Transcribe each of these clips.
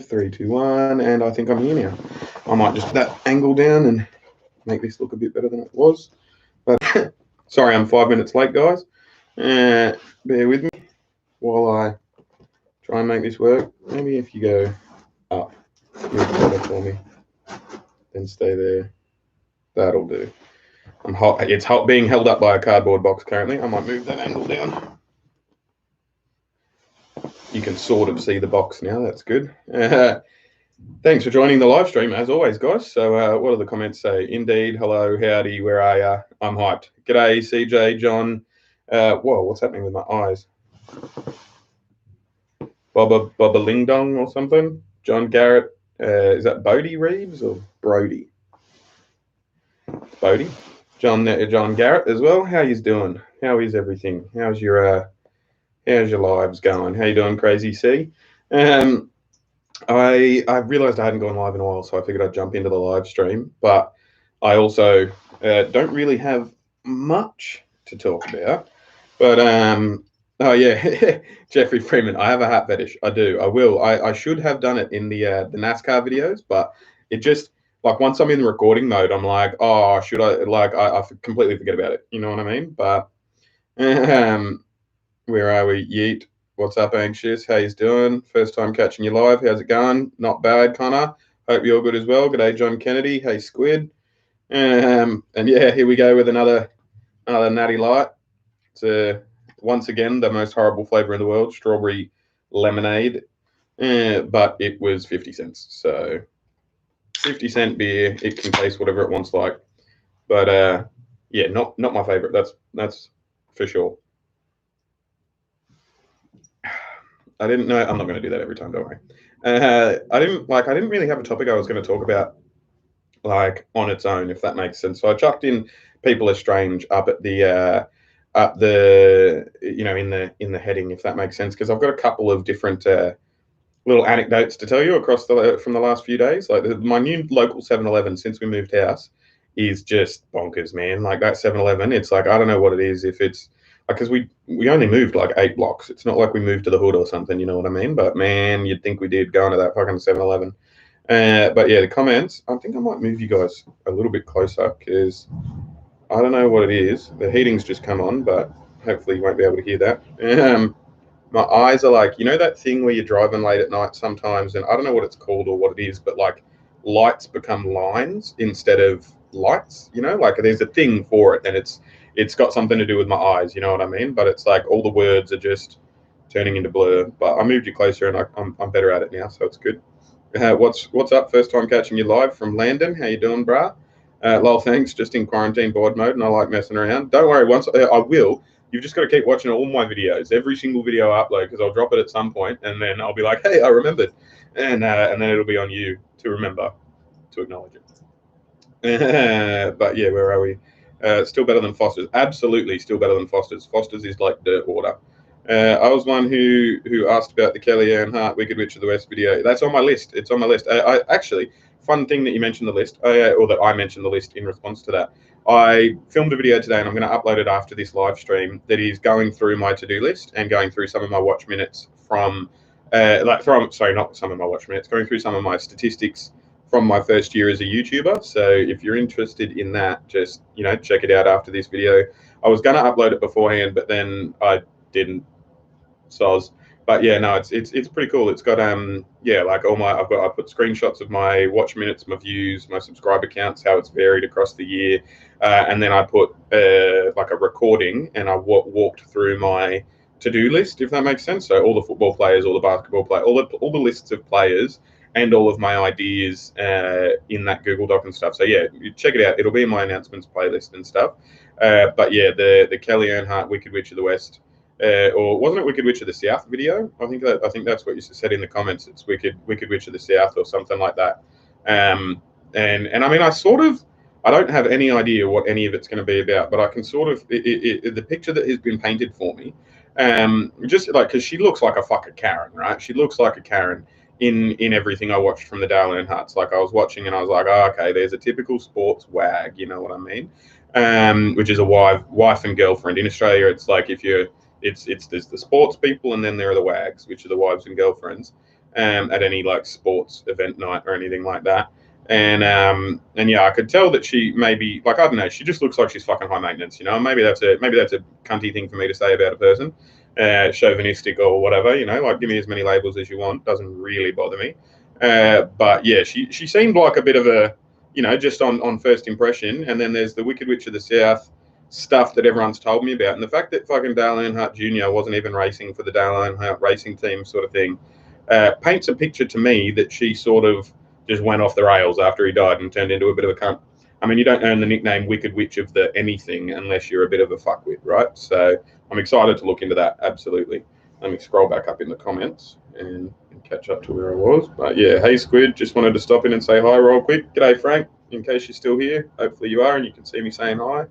3, 2, 1, and I think I'm here now. I might just put that angle down and make this look a bit better than it was. But sorry, I'm 5 minutes late, guys. Bear with me while I try and make this work. Maybe if you go up, move better for me, then stay there. That'll do. I'm hot. It's hot being held up by a cardboard box currently. I might move that angle down. You can sort of see the box now. That's good. Thanks for joining the live stream, as always, guys. So what do the comments say? Indeed, hello, howdy, where are ya? I'm hyped. G'day, CJ, John. Whoa, what's happening with my eyes? Bobba Ling Dong or something? John Garrett. Is that Bodie Reeves or Brody? Bodie. John Garrett as well. How yous doing? How is everything? How's your lives going? How you doing, Crazy C? I realised I hadn't gone live in a while, so I figured I'd jump into the live stream. But I also don't really have much to talk about. But oh yeah, Jeffrey Freeman. I have a hat fetish. I do. I will. I should have done it in the NASCAR videos, but it just like once I'm in the recording mode, I'm like, oh, should I? Like I completely forget about it. You know what I mean? But where are we? Yeet. What's up, Anxious? How you doing? First time catching you live. How's it going? Not bad, Connor. Hope you're good as well. G'day, John Kennedy. Hey, Squid. And yeah, here we go with another natty light. It's once again the most horrible flavor in the world, strawberry lemonade. But it was 50 cents. So 50-cent beer. It can taste whatever it wants like. But yeah, not my favorite. That's for sure. I didn't know. I'm not going to do that every time, don't worry. I didn't really have a topic I was going to talk about, like on its own, if that makes sense. So I chucked in "People Are Strange" up at the in the heading, if that makes sense, because I've got a couple of different little anecdotes to tell you across from the last few days. Like my new local 7-Eleven since we moved house is just bonkers, man. Like that 7-Eleven, it's like I don't know what it is. If it's because we only moved like 8 blocks. It's not like we moved to the hood or something, you know what I mean? But man, you'd think we did going to that fucking 7-Eleven. But yeah, the comments, I think I might move you guys a little bit closer because I don't know what it is. The heating's just come on, but hopefully you won't be able to hear that. My eyes are like, you know that thing where you're driving late at night sometimes, and I don't know what it's called or what it is, but like lights become lines instead of lights, you know? Like there's a thing for it, and it's got something to do with my eyes, you know what I mean? But it's like all the words are just turning into blur. But I moved you closer, and I'm better at it now, so it's good. What's up? First time catching you live from Landon. How you doing, brah? Lol, thanks. Just in quarantine board mode, and I like messing around. Don't worry. Once I will. You've just got to keep watching all my videos, every single video I upload, because I'll drop it at some point, and then I'll be like, hey, I remembered, and then it'll be on you to remember to acknowledge it. But yeah, where are we? Still better than Foster's. Absolutely, still better than Foster's. Foster's is like dirt water. I was one who asked about the Kelly Earnhardt Wicked Witch of the West video. That's on my list. It's on my list. I actually, fun thing that you mentioned the list, or that I mentioned the list in response to that. I filmed a video today, and I'm going to upload it after this live stream. That is going through my to-do list and going through some of my watch minutes from, not some of my watch minutes, going through some of my statistics from my first year as a YouTuber. So if you're interested in that, just check it out after this video. I was going to upload it beforehand, but then I didn't. But yeah, no, it's pretty cool. It's got like I put screenshots of my watch minutes, my views, my subscriber counts, how it's varied across the year, and then I put like a recording, and I walked through my to-do list, if that makes sense. So all the football players, all the basketball players, all the lists of players, and all of my ideas in that Google Doc and stuff. So yeah, check it out. It'll be in my announcements playlist and stuff. But yeah, the Kelly Earnhardt Wicked Witch of the West. Or wasn't it Wicked Witch of the South video? I think that's what you said in the comments. It's Wicked Witch of the South or something like that. And I mean, I don't have any idea what any of it's going to be about, but I can sort of the picture that has been painted for me, just like because she looks like a fucking Karen, right? She looks like a Karen in everything I watched from the Dale Earnhardts. Like I was watching and I was like, oh, okay, there's a typical sports wag, you know what I mean? Which is a wife and girlfriend. In Australia, it's like there's the sports people, and then there are the wags, which are the wives and girlfriends. at any like sports event night or anything like that. And yeah, I could tell that she maybe like, I don't know, she just looks like she's fucking high maintenance, you know. Maybe that's a cunty thing for me to say about a person, chauvinistic or whatever, you know. Like, give me as many labels as you want, doesn't really bother me. But yeah, she seemed like a bit of a, you know, just on first impression. And then there's the Wicked Witch of the South stuff that everyone's told me about, and the fact that fucking Dale Earnhardt Jr. wasn't even racing for the Dale Earnhardt racing team, sort of thing, paints a picture to me that she sort of just went off the rails after he died and turned into a bit of a cunt. I mean, you don't earn the nickname Wicked Witch of the anything unless you're a bit of a fuckwit, right? So I'm excited to look into that, absolutely. Let me scroll back up in the comments and catch up to where I was. But yeah, hey Squid, just wanted to stop in and say hi real quick. G'day Frank, in case you're still here. Hopefully you are and you can see me saying hi.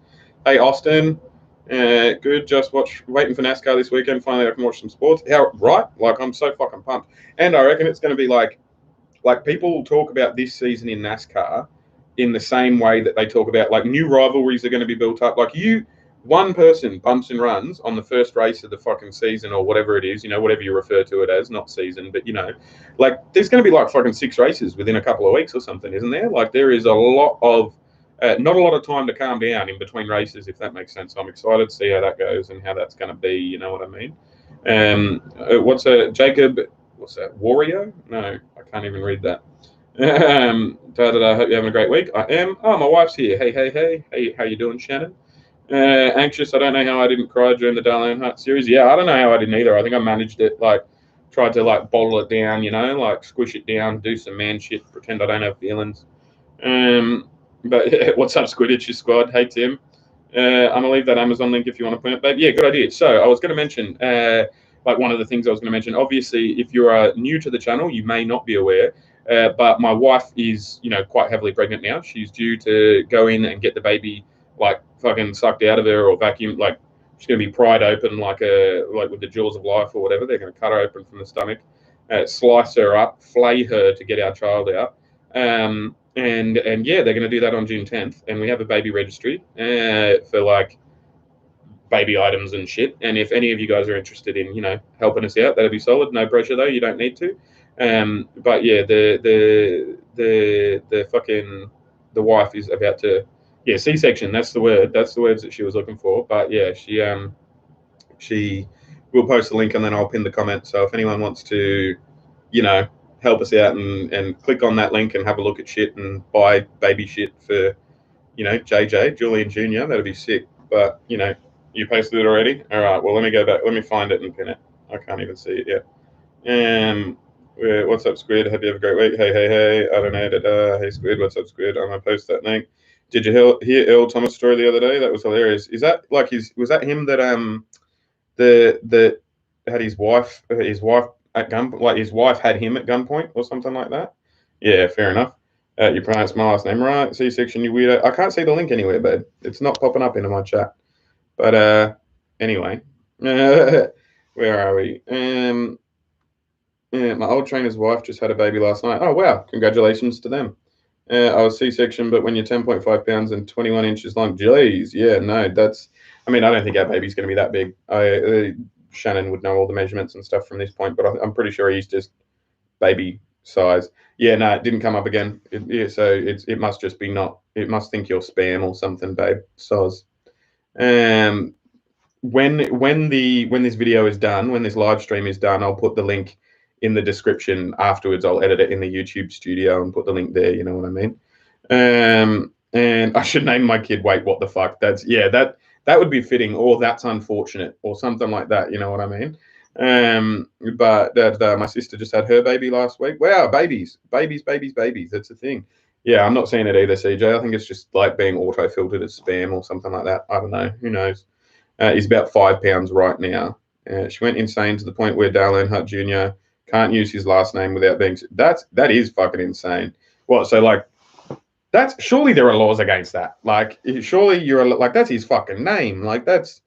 Hey Austin, good, just waiting for NASCAR this weekend. Finally I can watch some sports. How, right? Like, I'm so fucking pumped. And I reckon it's going to be like people talk about this season in NASCAR in the same way that they talk about like new rivalries are going to be built up. Like, one person bumps and runs on the first race of the fucking season or whatever it is, you know, whatever you refer to it as, not season, but you know, like there's going to be like fucking 6 races within a couple of weeks or something, isn't there? Like, there is a lot of, not a lot of time to calm down in between races, if that makes sense. So I'm excited to see how that goes and how that's going to be, you know what I mean? Jacob, what's that? Wario? No, I can't even read that. I hope you're having a great week. I am. Oh, my wife's here. Hey, how you doing, Shannon? Anxious. I don't know how I didn't cry during the Dale Earnhardt series. Yeah, I don't know how I didn't either. I think I managed it, like, tried to like bottle it down, you know, like squish it down, do some man shit, pretend I don't have feelings. But yeah, what's up, Squidditch squad? Hey Tim. I'm gonna leave that Amazon link if you want to put it. But yeah, good idea. So I was going to mention, like, one of the things I was going to mention. Obviously, if you're new to the channel, you may not be aware, but my wife is, you know, quite heavily pregnant now. She's due to go in and get the baby like fucking sucked out of her or vacuum. Like, she's going to be pried open like with the jaws of life or whatever. They're going to cut her open from the stomach, slice her up, flay her to get our child out. And yeah, they're going to do that on June 10th, and we have a baby registry for like baby items and shit. And if any of you guys are interested in, you know, helping us out, that'd be solid. No pressure though. You don't need to. But yeah, the fucking the wife is about to, yeah, C-section. That's the word. That's the words that she was looking for. But yeah, she will post the link and then I'll pin the comment. So if anyone wants to, you know, help us out and click on that link and have a look at shit and buy baby shit for, you know, JJ, Julian Jr., that'd be sick. But, you know, you posted it already? All right, well, let me go back. Let me find it and pin it. I can't even see it yet. What's up, Squid? Hope you have a great week. Hey. I don't know. Hey, Squid, what's up, Squid? I'm going to post that link. Did you hear Earl Thomas' story the other day? That was hilarious. Is that like was that him that that had his wife at gun, like his wife had him at gunpoint or something like that? Yeah, fair enough. You pronounced my last name right. C-section, you weirdo. I can't see the link anywhere, babe. It's not popping up into my chat. But anyway, where are we? Yeah, my old trainer's wife just had a baby last night. Oh wow, congratulations to them. I was C-section, but when you're 10.5 pounds and 21 inches long, geez, yeah, no, that's. I mean, I don't think our baby's going to be that big. Shannon would know all the measurements and stuff from this point, but I'm pretty sure he's just baby size. Yeah, no, it didn't come up again. So it must just be not. It must think you're spam or something, babe. Soz. When this video is done, when this live stream is done, I'll put the link in the description afterwards. I'll edit it in the YouTube studio and put the link there. You know what I mean? And I should name my kid. Wait, what the fuck? That would be fitting, or that's unfortunate, or something like that. You know what I mean? But my sister just had her baby last week. Wow, babies. That's a thing. Yeah, I'm not seeing it either, CJ. I think it's just like being auto-filtered as spam or something like that. I don't know. Who knows? He's about 5 pounds right now. She went insane to the point where Dale Earnhardt Jr. can't use his last name without being. That is fucking insane. What? So like, that's surely there are laws against that. Like, surely you're like, that's his fucking name. Like, that's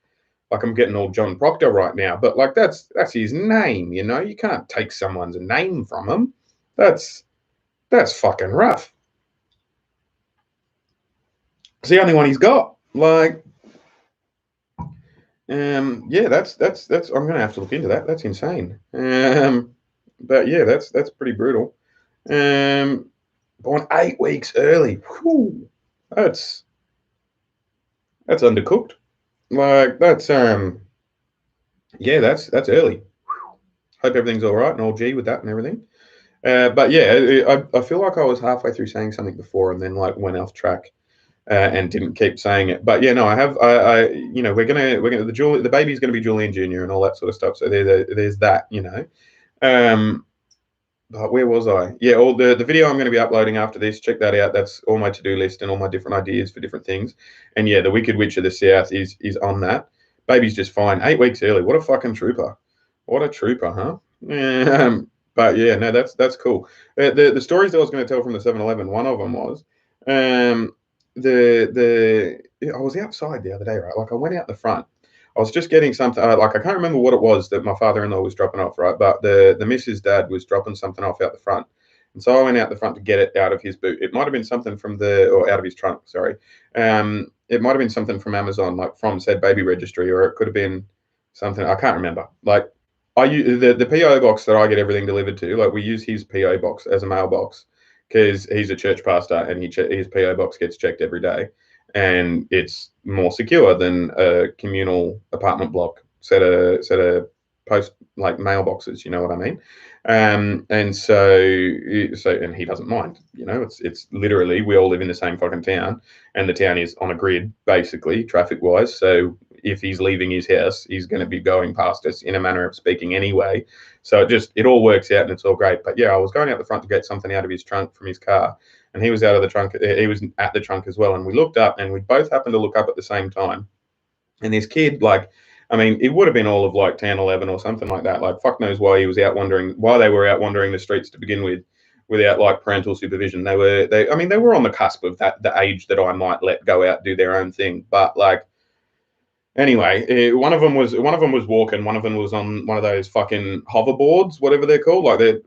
like, I'm getting all John Proctor right now, but like that's his name. You know, you can't take someone's name from him. That's fucking rough. It's the only one he's got. Like. Yeah, that's. I'm gonna have to look into that. That's insane. But yeah, that's pretty brutal. Born 8 weeks early. Whew, that's undercooked. Like yeah, that's early. Hope everything's all right and all G with that and everything. But yeah, I feel like I was halfway through saying something before and then like went off track and didn't keep saying it. But yeah, no, we're gonna the baby's gonna be Julian Jr. and all that sort of stuff. So there's that. But where was I? Yeah, all the video I'm going to be uploading after this. Check that out. That's all my to-do list and all my different ideas for different things. And yeah, the Wicked Witch of the South is on that. Baby's just fine. 8 weeks early. What a fucking trooper. What a trooper, huh? But yeah, no, that's cool. The stories that I was going to tell from the 7-Eleven, one of them was I was outside the other day, right? Like I went out the front. I was just getting something like I can't remember what it was that my father-in-law was dropping off, right? But the missus' dad was dropping something off out the front, and so I went out the front to get it out of his boot. It might have been something or out of his trunk. Sorry, it might have been something from Amazon, like from said baby registry, or it could have been something I can't remember. Like I use the PO box that I get everything delivered to. Like we use his PO box as a mailbox because he's a church pastor and his PO box gets checked every day and it's more secure than a communal apartment block set of post like mailboxes. You know what I mean? And and he doesn't mind. It's literally we all live in the same fucking town, and the town is on a grid basically traffic wise. So if he's leaving his house, he's going to be going past us in a manner of speaking anyway. So it all works out and it's all great. But yeah, I was going out the front to get something out of his trunk from his car, and he was out of the trunk. He was at the trunk as well, and we looked up, and we both happened to look up at the same time. And this kid, like, I mean, it would have been all of like 10, 11 or something like that. Like, fuck knows why why they were out wandering the streets to begin with, without like parental supervision. They were on the cusp of the age that I might let go out do their own thing. But like, anyway, one of them was walking. One of them was on one of those fucking hoverboards, whatever they're called. Like they're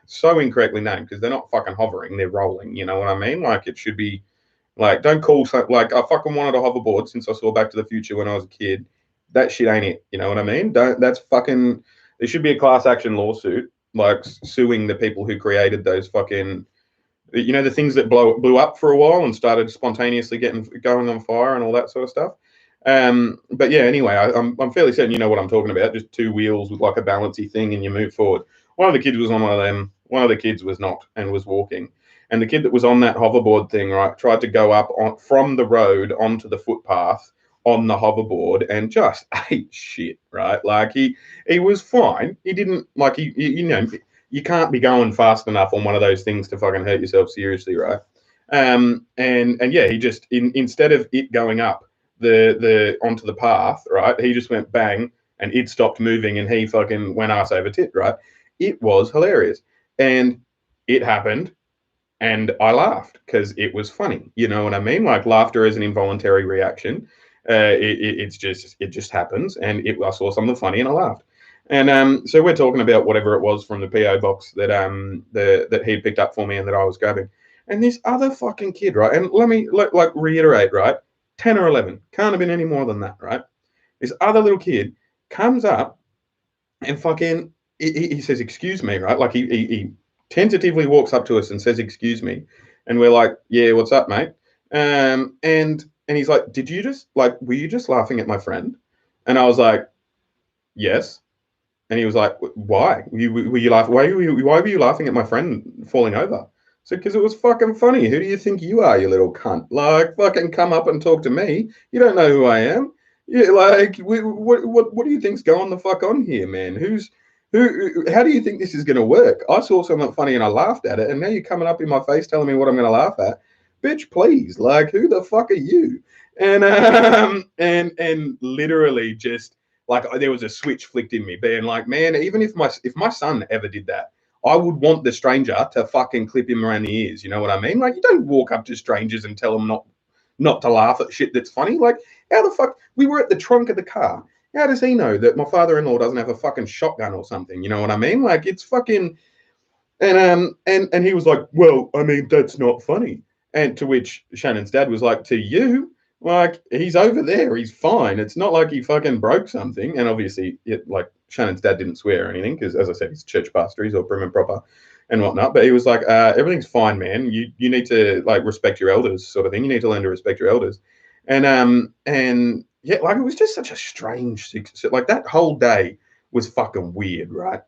so incorrectly named because they're not fucking hovering; they're rolling. You know what I mean? Like it should be like don't call like I fucking wanted a hoverboard since I saw Back to the Future when I was a kid. That shit ain't it. You know what I mean? That's fucking. There should be a class action lawsuit like suing the people who created those fucking. The things that blew up for a while and started spontaneously going on fire and all that sort of stuff. But yeah, anyway, I'm fairly certain you know what I'm talking about. Just two wheels with like a balancy thing, and you move forward. One of the kids was on one of them. One of the kids was not and was walking. And the kid that was on that hoverboard thing, right, tried to go up from the road onto the footpath on the hoverboard and just ate shit, right? Like he was fine. He didn't like you can't be going fast enough on one of those things to fucking hurt yourself seriously, right? And yeah, he just instead of it going up the onto the path, right? He just went bang and it stopped moving and he fucking went ass over tit, right? It was hilarious. And it happened and I laughed because it was funny. You know what I mean? Like laughter is an involuntary reaction. It just happens, and I saw something funny and I laughed. And so we're talking about whatever it was from the PO box that he picked up for me and that I was grabbing. And this other fucking kid, right? And let me like reiterate, right? 10 or 11, can't have been any more than that, right? This other little kid comes up and fucking he says, "Excuse me," right? Like he tentatively walks up to us and says, "Excuse me," and we're like, "Yeah, what's up, mate?" And he's like, were you just laughing at my friend? And I was like, yes. And he was like, why? Were you laughing? Why were you laughing at my friend falling over? So, because it was fucking funny. Who do you think you are, you little cunt? Like, fucking come up and talk to me. You don't know who I am. Yeah, like, what do you think's going the fuck on here, man? How do you think this is going to work? I saw something funny and I laughed at it, and now you're coming up in my face telling me what I'm going to laugh at. Bitch, please, like, who the fuck are you? And literally just like there was a switch flicked in me, being like, man, even if my son ever did that, I would want the stranger to fucking clip him around the ears. You know what I mean? Like, you don't walk up to strangers and tell them not to laugh at shit that's funny. Like, how the fuck? We were at the trunk of the car. How does he know that my father-in-law doesn't have a fucking shotgun or something? You know what I mean? Like, it's fucking. And he was like, well, I mean, that's not funny. And to which Shannon's dad was like, to you, Like, he's over there. He's fine. It's not like he fucking broke something. And obviously, like, Shannon's dad didn't swear or anything because, as I said, he's a church pastor. He's all prim and proper and whatnot. But he was like, everything's fine, man. You need to, like, respect your elders, sort of thing. You need to learn to respect your elders. And yeah, like, it was just such a strange, like, that whole day was fucking weird, right?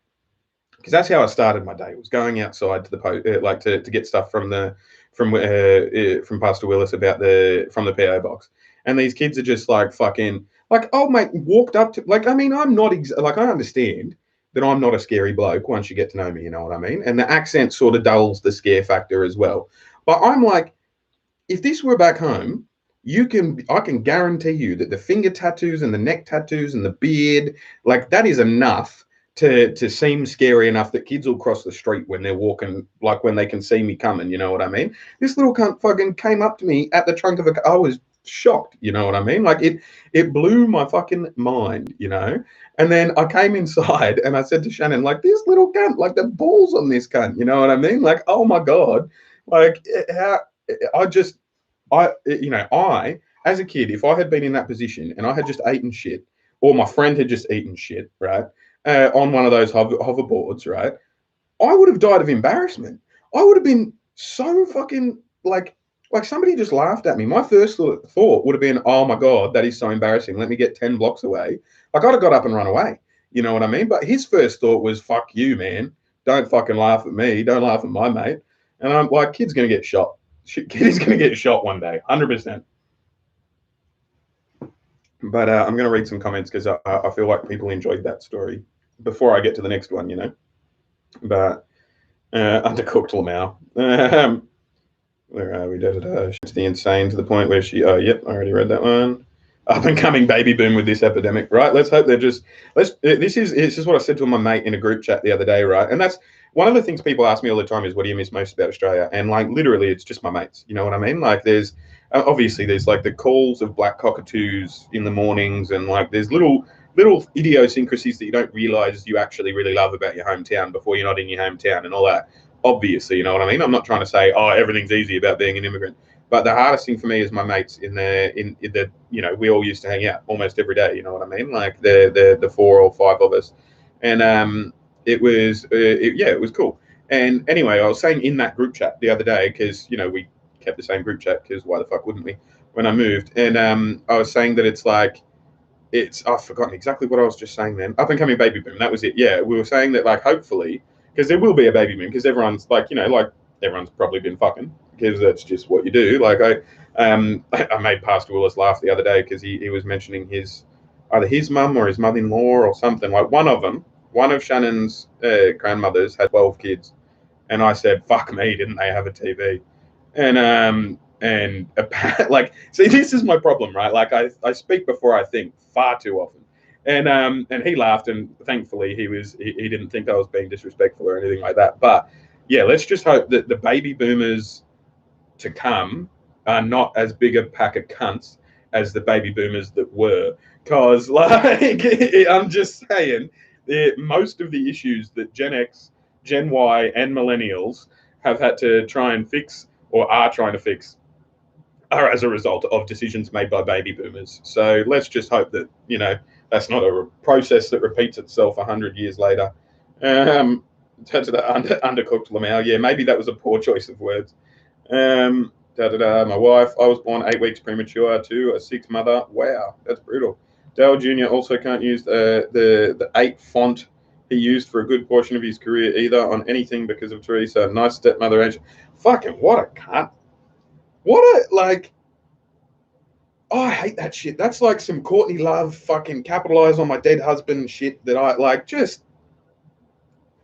Because that's how I started my day. It was going outside to the like to get stuff from Pastor Willis about the PO box, and these kids are just like fucking like, oh mate, walked up to, like, I mean, I'm not like, I understand that I'm not a scary bloke once you get to know me, you know what I mean, and the accent sort of dulls the scare factor as well. But I'm like, if this were back home, I can guarantee you that the finger tattoos and the neck tattoos and the beard, like, that is enough to seem scary enough that kids will cross the street when they're walking, like, when they can see me coming, you know what I mean? This little cunt fucking came up to me at the trunk of a car. I was shocked, you know what I mean? Like, it blew my fucking mind, you know? And then I came inside and I said to Shannon, like, this little cunt, like, the balls on this cunt, you know what I mean? Like, oh my God. Like, how I just, I, as a kid, if I had been in that position and I had just eaten shit, or my friend had just eaten shit, right, on one of those hoverboards, right, I would have died of embarrassment. I would have been so fucking like somebody just laughed at me. My first thought would have been, oh my God, that is so embarrassing. Let me get 10 blocks away. Like, I'd have got up and run away. You know what I mean? But his first thought was, fuck you, man. Don't fucking laugh at me. Don't laugh at my mate. And I'm like, kid's going to get shot. Kid is going to get shot one day, 100%. But I'm going to read some comments because I feel like people enjoyed that story before I get to the next one, you know. But undercooked Lamau. Where are we? She's the insane to the point where she. Oh, yep, I already read that one. Up and coming baby boom with this epidemic, right? Let's hope they're just. This is what I said to my mate in a group chat the other day, right? And that's one of the things people ask me all the time is, what do you miss most about Australia? And like, literally, it's just my mates. You know what I mean? Like, there's obviously there's like the calls of black cockatoos in the mornings, and like there's little idiosyncrasies that you don't realize you actually really love about your hometown before you're not in your hometown and all that. Obviously, you know what I mean? I'm not trying to say, oh, everything's easy about being an immigrant. But the hardest thing for me is my mates in the you know, we all used to hang out almost every day, you know what I mean? Like the 4 or 5 of us. And it was, it was cool. And anyway, I was saying in that group chat the other day, because, you know, we kept the same group chat because why the fuck wouldn't we, when I moved? And I was saying that it's like, I've forgotten exactly what I was just saying then. Up and coming baby boom. That was it. Yeah. We were saying that, like, hopefully, because there will be a baby boom, because everyone's like, you know, like, everyone's probably been fucking, because that's just what you do. Like, I made Pastor Willis laugh the other day because he was mentioning either his mum or his mother-in-law or something. Like, one of Shannon's grandmothers had 12 kids. And I said, fuck me, didn't they have a TV? And like, see, this is my problem, right? Like, I speak before I think far too often. And he laughed, and thankfully he didn't think I was being disrespectful or anything like that. But yeah, let's just hope that the baby boomers to come are not as big a pack of cunts as the baby boomers that were. Because, like, I'm just saying, most of the issues that Gen X, Gen Y, and millennials have had to try and fix, or are trying to fix, are as a result of decisions made by baby boomers. So let's just hope that, you know, that's not a process that repeats itself 100 years later. To the undercooked Lamau. Yeah, maybe that was a poor choice of words. My wife, I was born 8 weeks premature to a 6 mother. Wow, that's brutal. Dale Jr. also can't use the 8 font he used for a good portion of his career either on anything because of Teresa. Nice stepmother. Fucking what a cunt. What a, like, oh, I hate that shit. That's like some Courtney Love fucking capitalize on my dead husband shit that I like. Just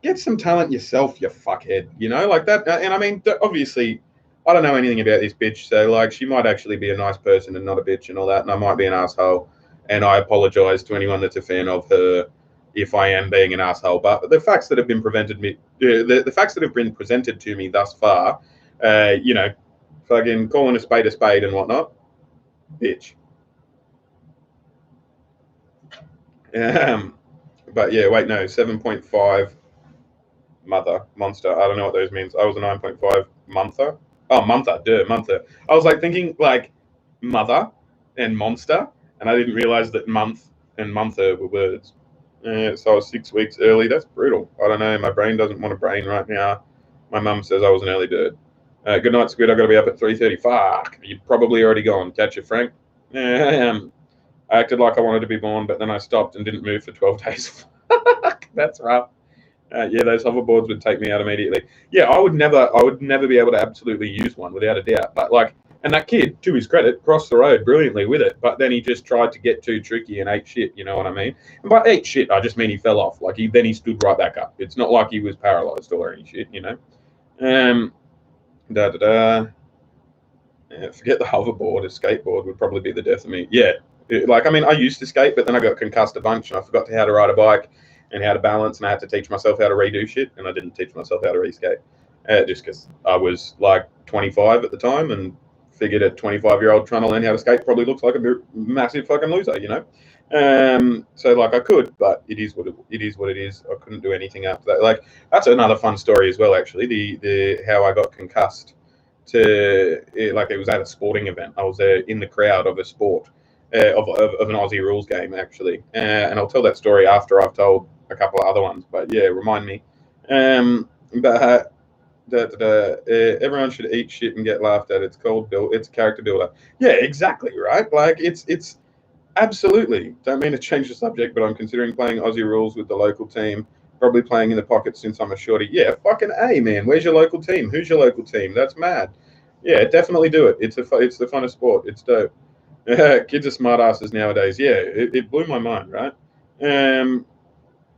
get some talent yourself, you fuckhead. You know, like that. And I mean, obviously, I don't know anything about this bitch. So, like, she might actually be a nice person and not a bitch and all that. And I might be an asshole. And I apologize to anyone that's a fan of her if I am being an asshole. But the facts that have been the facts that have been presented to me thus far, you know, fucking calling a spade and whatnot, bitch. But yeah, wait, no, 7.5 mother monster. I don't know what those means. I was a 9.5 monther. Oh, monther, duh, monther. I was like thinking like mother, and monster, and I didn't realize that month and monther were words. So I was 6 weeks early. That's brutal. I don't know. My brain doesn't want a brain right now. My mum says I was an early bird. Good night, Squid. I got to be up at 3:30. Fuck. You're probably already gone. Catch you, Frank. I acted like I wanted to be born, but then I stopped and didn't move for 12 days. That's rough. Yeah, those hoverboards would take me out immediately. Yeah, I would never be able to absolutely use one without a doubt. But like, and that kid, to his credit, crossed the road brilliantly with it. But then he just tried to get too tricky and ate shit. You know what I mean? And by ate shit, I just mean he fell off. Like he stood right back up. It's not like he was paralyzed or any shit. You know. Um. Da da da. Yeah, forget the hoverboard. A skateboard would probably be the death of me. Yeah. Like, I mean, I used to skate, but then I got concussed a bunch and I forgot how to ride a bike and how to balance, and I had to teach myself how to redo shit, and I didn't teach myself how to reskate, just because I was like 25 at the time and figured a 25-year-old trying to learn how to skate probably looks like a massive fucking loser, you know. So like I could, but it is what it is. I couldn't do anything after that. Like that's another fun story as well, actually. The how I got concussed like it was at a sporting event. I was in the crowd of a sport. Of an Aussie rules game, actually. And I'll tell that story after I've told a couple of other ones. But yeah, remind me. But everyone should eat shit and get laughed at. It's called it's a character builder. Yeah, exactly, right? Like it's absolutely. Don't mean to change the subject, but I'm considering playing Aussie rules with the local team. Probably playing in the pocket since I'm a shorty. Yeah, fucking A, man. Where's your local team? Who's your local team? That's mad. Yeah, definitely do it. It's the funnest sport. It's dope. Kids are smartasses nowadays. Yeah, it blew my mind, right? Did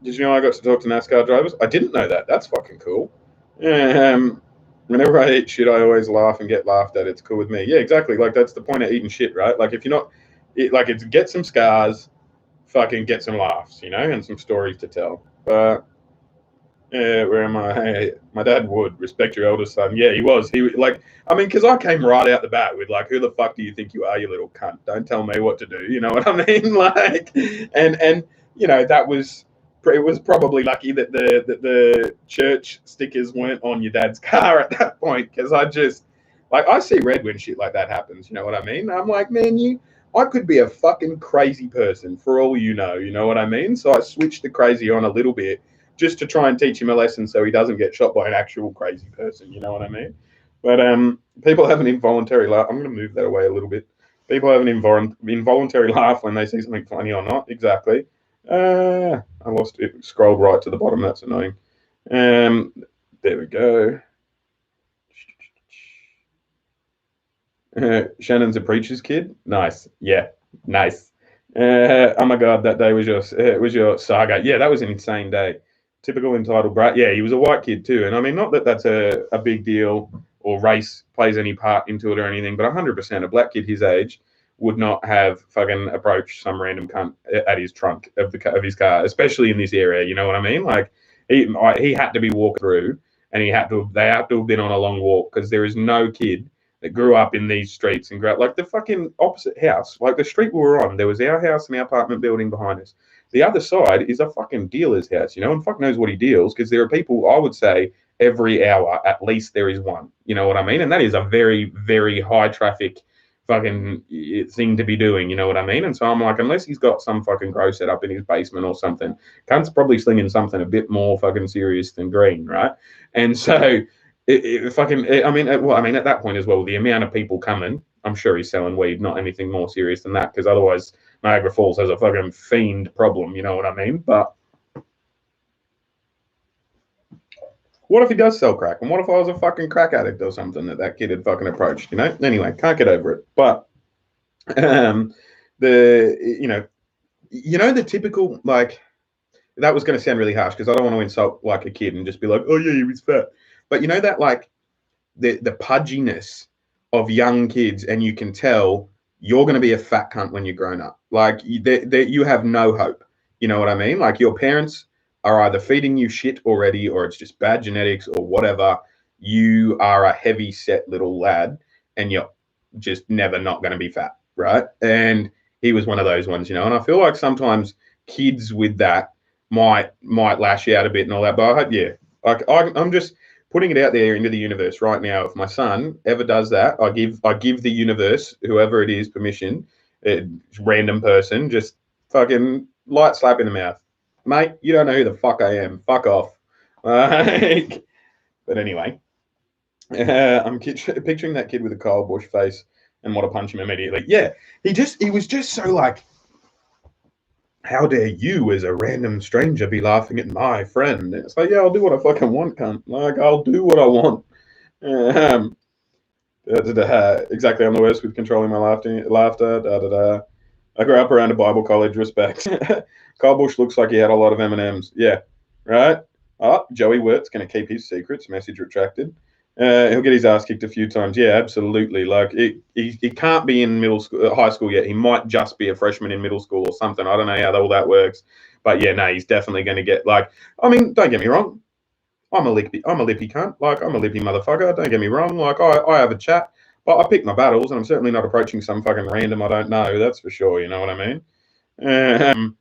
you know I got to talk to NASCAR drivers? I didn't know that. That's fucking cool. Whenever I eat shit, I always laugh and get laughed at. It's cool with me. Yeah, exactly. Like that's the point of eating shit, right? Like if you're not, it's get some scars, fucking get some laughs, you know, and some stories to tell. But where am I? Hey, my dad would respect your eldest son. Yeah, he was. He like, I mean, because I came right out the bat with like, who the fuck do you think you are, you little cunt? Don't tell me what to do. You know what I mean? Like, and you know that was it was probably lucky that the church stickers weren't on your dad's car at that point, because I just like I see red when shit like that happens. You know what I mean? I'm like, man, I could be a fucking crazy person for all you know. You know what I mean? So I switched the crazy on a little bit, just to try and teach him a lesson so he doesn't get shot by an actual crazy person. You know what I mean? But people have an involuntary laugh. I'm going to move that away a little bit. People have an involuntary laugh when they see something funny or not. Exactly. I lost it. Scrolled right to the bottom. That's annoying. There we go. Shannon's a preacher's kid. Nice. Yeah. Nice. Oh my God, that day was your saga. Yeah, that was an insane day. Typical entitled brat. Yeah, he was a white kid too. And I mean, not that that's a big deal or race plays any part into it or anything, but 100% a black kid his age would not have fucking approached some random cunt at his trunk of his car, especially in this area. You know what I mean? Like he had to be walked through, and they had to have been on a long walk, because there is no kid that grew up in these streets and grew up like the fucking opposite house. Like the street we were on, there was our house and our apartment building behind us. The other side is a fucking dealer's house, you know, and fuck knows what he deals, because there are people, I would say, every hour at least there is one. You know what I mean? And that is a very, very high traffic fucking thing to be doing. You know what I mean? And so I'm like, unless he's got some fucking grow set up in his basement or something, cunt's probably slinging something a bit more fucking serious than green, right? And so I mean, at that point as well, the amount of people coming, I'm sure he's selling weed, not anything more serious than that, because otherwise Niagara Falls has a fucking fiend problem, you know what I mean? But what if he does sell crack? And what if I was a fucking crack addict or something that kid had fucking approached, you know? Anyway, can't get over it. But the typical, like, that was going to sound really harsh, because I don't want to insult like a kid and just be like, oh yeah, he was fat. But you know that like the pudginess of young kids, and you can tell you're going to be a fat cunt when you're grown up. Like you have no hope. You know what I mean? Like your parents are either feeding you shit already, or it's just bad genetics or whatever. You are a heavy set little lad, and you're just never not going to be fat, right? And he was one of those ones, you know. And I feel like sometimes kids with that might lash out a bit and all that. But I hope, yeah, like I'm just putting it out there into the universe right now. If my son ever does that, I give the universe, whoever it is, permission random person, just fucking light slap in the mouth. Mate, you don't know who the fuck I am. Fuck off. But anyway, I'm picturing that kid with a Kyle Busch face and want to punch him immediately. Yeah, he was just so like, how dare you as a random stranger be laughing at my friend? It's like, yeah, I'll do what I fucking want, cunt. Like, I'll do what I want. Exactly, I'm the worst with controlling my laughter. I grew up around a Bible college, respect. Kyle Busch looks like he had a lot of M&Ms. Yeah, right? Oh, Joey Wirt's going to keep his secrets. Message retracted. He'll get his ass kicked a few times. Yeah, absolutely. Like, he can't be in high school yet. He might just be a freshman in middle school or something. I don't know how all that works. But yeah, no, he's definitely going to get, like, I mean, don't get me wrong. I'm a lippy cunt. Like, I'm a lippy motherfucker. Don't get me wrong. Like, I have a chat, but I pick my battles, and I'm certainly not approaching some fucking random I don't know. That's for sure. You know what I mean?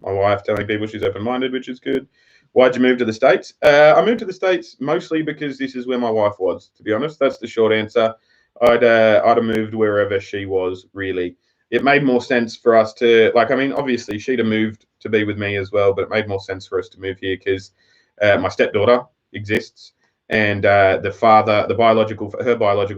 My wife telling people she's open-minded, which is good. Why'd you move to the States? I moved to the States mostly because this is where my wife was, to be honest. That's the short answer. I'd have moved wherever she was, really. It made more sense for us to, like, I mean, obviously she'd have moved to be with me as well, but it made more sense for us to move here because my stepdaughter exists, and her biological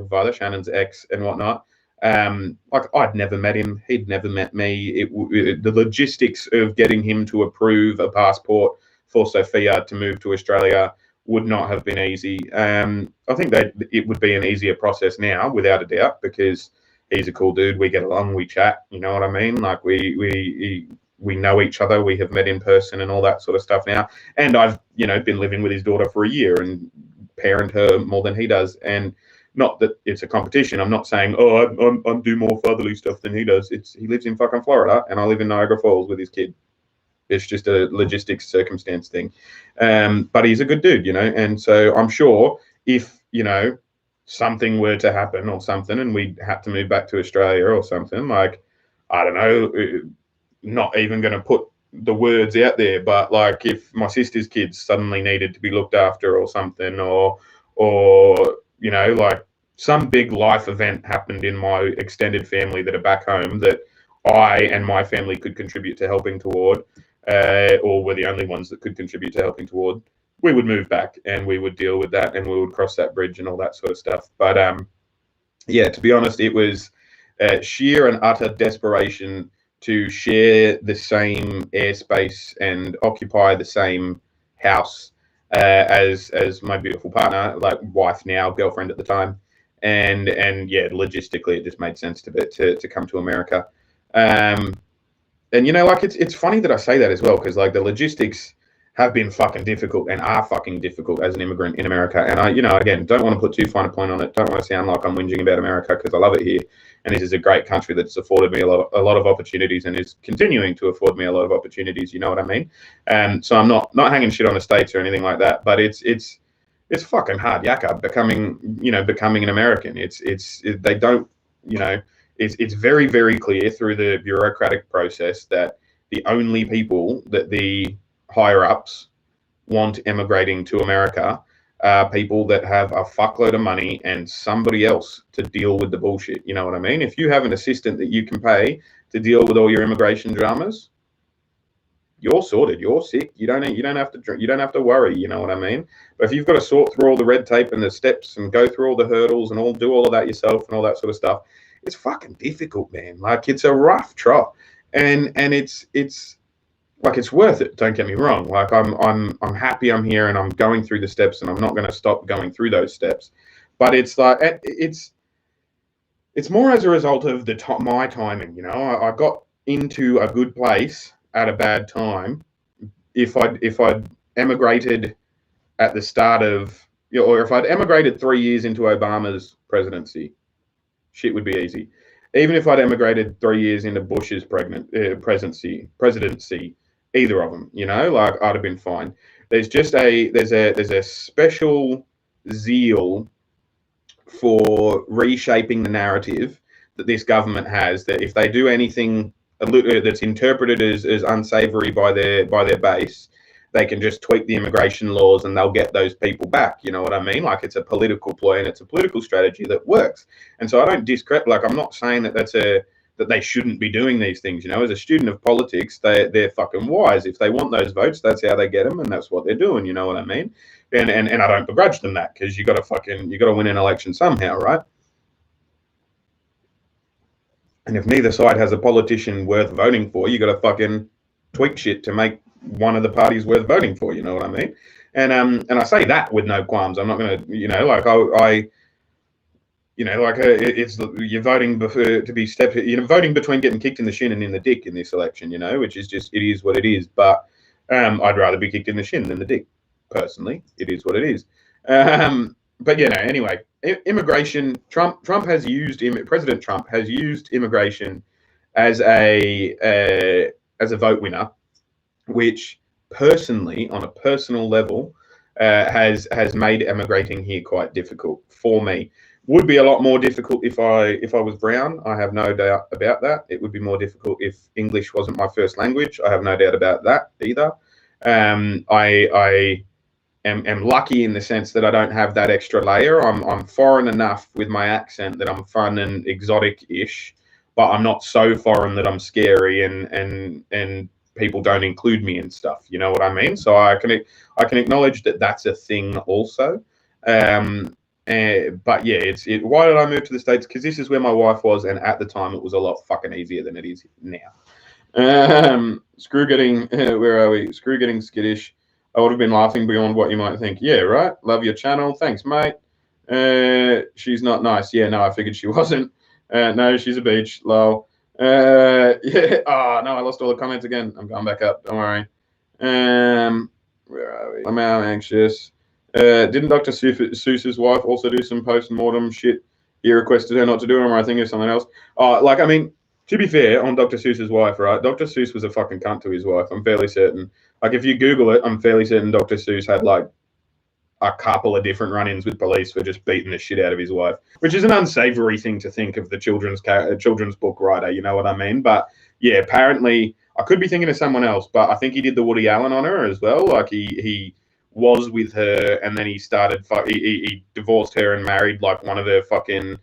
father, Shannon's ex and whatnot. Like, I'd never met him. He'd never met me. The logistics of getting him to approve a passport for Sophia to move to Australia would not have been easy. I think that it would be an easier process now, without a doubt, because he's a cool dude. We get along, we chat. You know what I mean? Like, we know each other. We have met in person and all that sort of stuff now. And I've, been living with his daughter for a year and parent her more than he does. And not that it's a competition. I'm not saying, I'm do more fatherly stuff than he does. He lives in fucking Florida, and I live in Niagara Falls with his kid. It's just a logistics circumstance thing. But he's a good dude, and so I'm sure if, something were to happen or something and we had to move back to Australia or something, like, I don't know, not even going to put the words out there, but like if my sister's kids suddenly needed to be looked after or something, or like some big life event happened in my extended family that are back home that I and my family could contribute to helping toward, or were the only ones that could contribute to helping toward, we would move back and we would deal with that and we would cross that bridge and all that sort of stuff. But yeah, to be honest, it was sheer and utter desperation to share the same airspace and occupy the same house as my beautiful partner, like wife now, girlfriend at the time. And yeah, logistically, it just made sense to come to America. And like it's funny that I say that as well, because like the logistics have been fucking difficult and are fucking difficult as an immigrant in America. And I, again, don't want to put too fine a point on it. Don't want to sound like I'm whinging about America, because I love it here. And this is a great country that's afforded me a lot of opportunities and is continuing to afford me a lot of opportunities. You know what I mean? So I'm not hanging shit on the States or anything like that. But it's fucking hard yakka becoming an American. They don't, it's very, very clear through the bureaucratic process that the only people that the higher ups want emigrating to America are people that have a fuckload of money and somebody else to deal with the bullshit. You know what I mean? If you have an assistant that you can pay to deal with all your immigration dramas, you're sorted. You're sick. You don't have to worry. You know what I mean? But if you've got to sort through all the red tape and the steps and go through all the hurdles and do all of that yourself and all that sort of stuff, it's fucking difficult, man. Like, it's a rough trot, and it's like, it's worth it. Don't get me wrong. Like, I'm happy I'm here and I'm going through the steps and I'm not going to stop going through those steps. But it's like it's more as a result of my timing. I got into a good place at a bad time. If I'd emigrated at the start of, or if I'd emigrated 3 years into Obama's presidency, shit would be easy. Even if I'd emigrated 3 years into Bush's presidency, either of them, like, I'd have been fine. There's a special zeal for reshaping the narrative that this government has, that if they do anything that's interpreted as unsavory by their base, they can just tweak the immigration laws and they'll get those people back. You know what I mean? Like, it's a political ploy and it's a political strategy that works. And so I don't discredit, like, I'm not saying that that they shouldn't be doing these things. You know, as a student of politics, they're fucking wise. If they want those votes, that's how they get them, and that's what they're doing. You know what I mean? And I don't begrudge them that, because you got to win an election somehow, right? And if neither side has a politician worth voting for, you got to fucking tweak shit to make one of the parties worth voting for. You know what I mean? And I say that with no qualms. I'm not going to, you know, like it's you're voting to be stepped. You know, voting between getting kicked in the shin and in the dick in this election. You know, which is just, it is what it is. But I'd rather be kicked in the shin than the dick. Personally, it is what it is. But you know, anyway, immigration. President Trump has used immigration as a vote winner, which personally, on a personal level, has made emigrating here quite difficult for me. Would be a lot more difficult if I was brown. I have no doubt about that. It would be more difficult if English wasn't my first language. I have no doubt about that either. I am lucky in the sense that I don't have that extra layer. I'm foreign enough with my accent that I'm fun and exotic-ish, but I'm not so foreign that I'm scary and people don't include me and stuff. You know what I mean? So I can acknowledge that that's a thing also. But yeah, why did I move to the States? Because this is where my wife was, and at the time it was a lot fucking easier than it is now. Screw getting where are we? Screw getting skittish. I would have been laughing beyond what you might think. Yeah, right. Love your channel. Thanks, mate. She's not nice. Yeah, no, I figured she wasn't. No, she's a beach. Lol. Yeah. Oh no, I lost all the comments again. I'm going back up. Don't worry. Where are we? I'm now anxious. Didn't Dr. Seuss's wife also do some post-mortem shit? He requested her not to do it, or I think it's something else. Like, I mean, to be fair, on Dr. Seuss's wife, right? Dr. Seuss was a fucking cunt to his wife. I'm fairly certain. Like, if you Google it, I'm fairly certain Dr. Seuss had like a couple of different run-ins with police for just beating the shit out of his wife, which is an unsavory thing to think of the children's book writer. You know what I mean? But yeah, apparently, I could be thinking of someone else, but I think he did the Woody Allen on her as well. Like, he was with her, and then he started. He divorced her and married like one of her fucking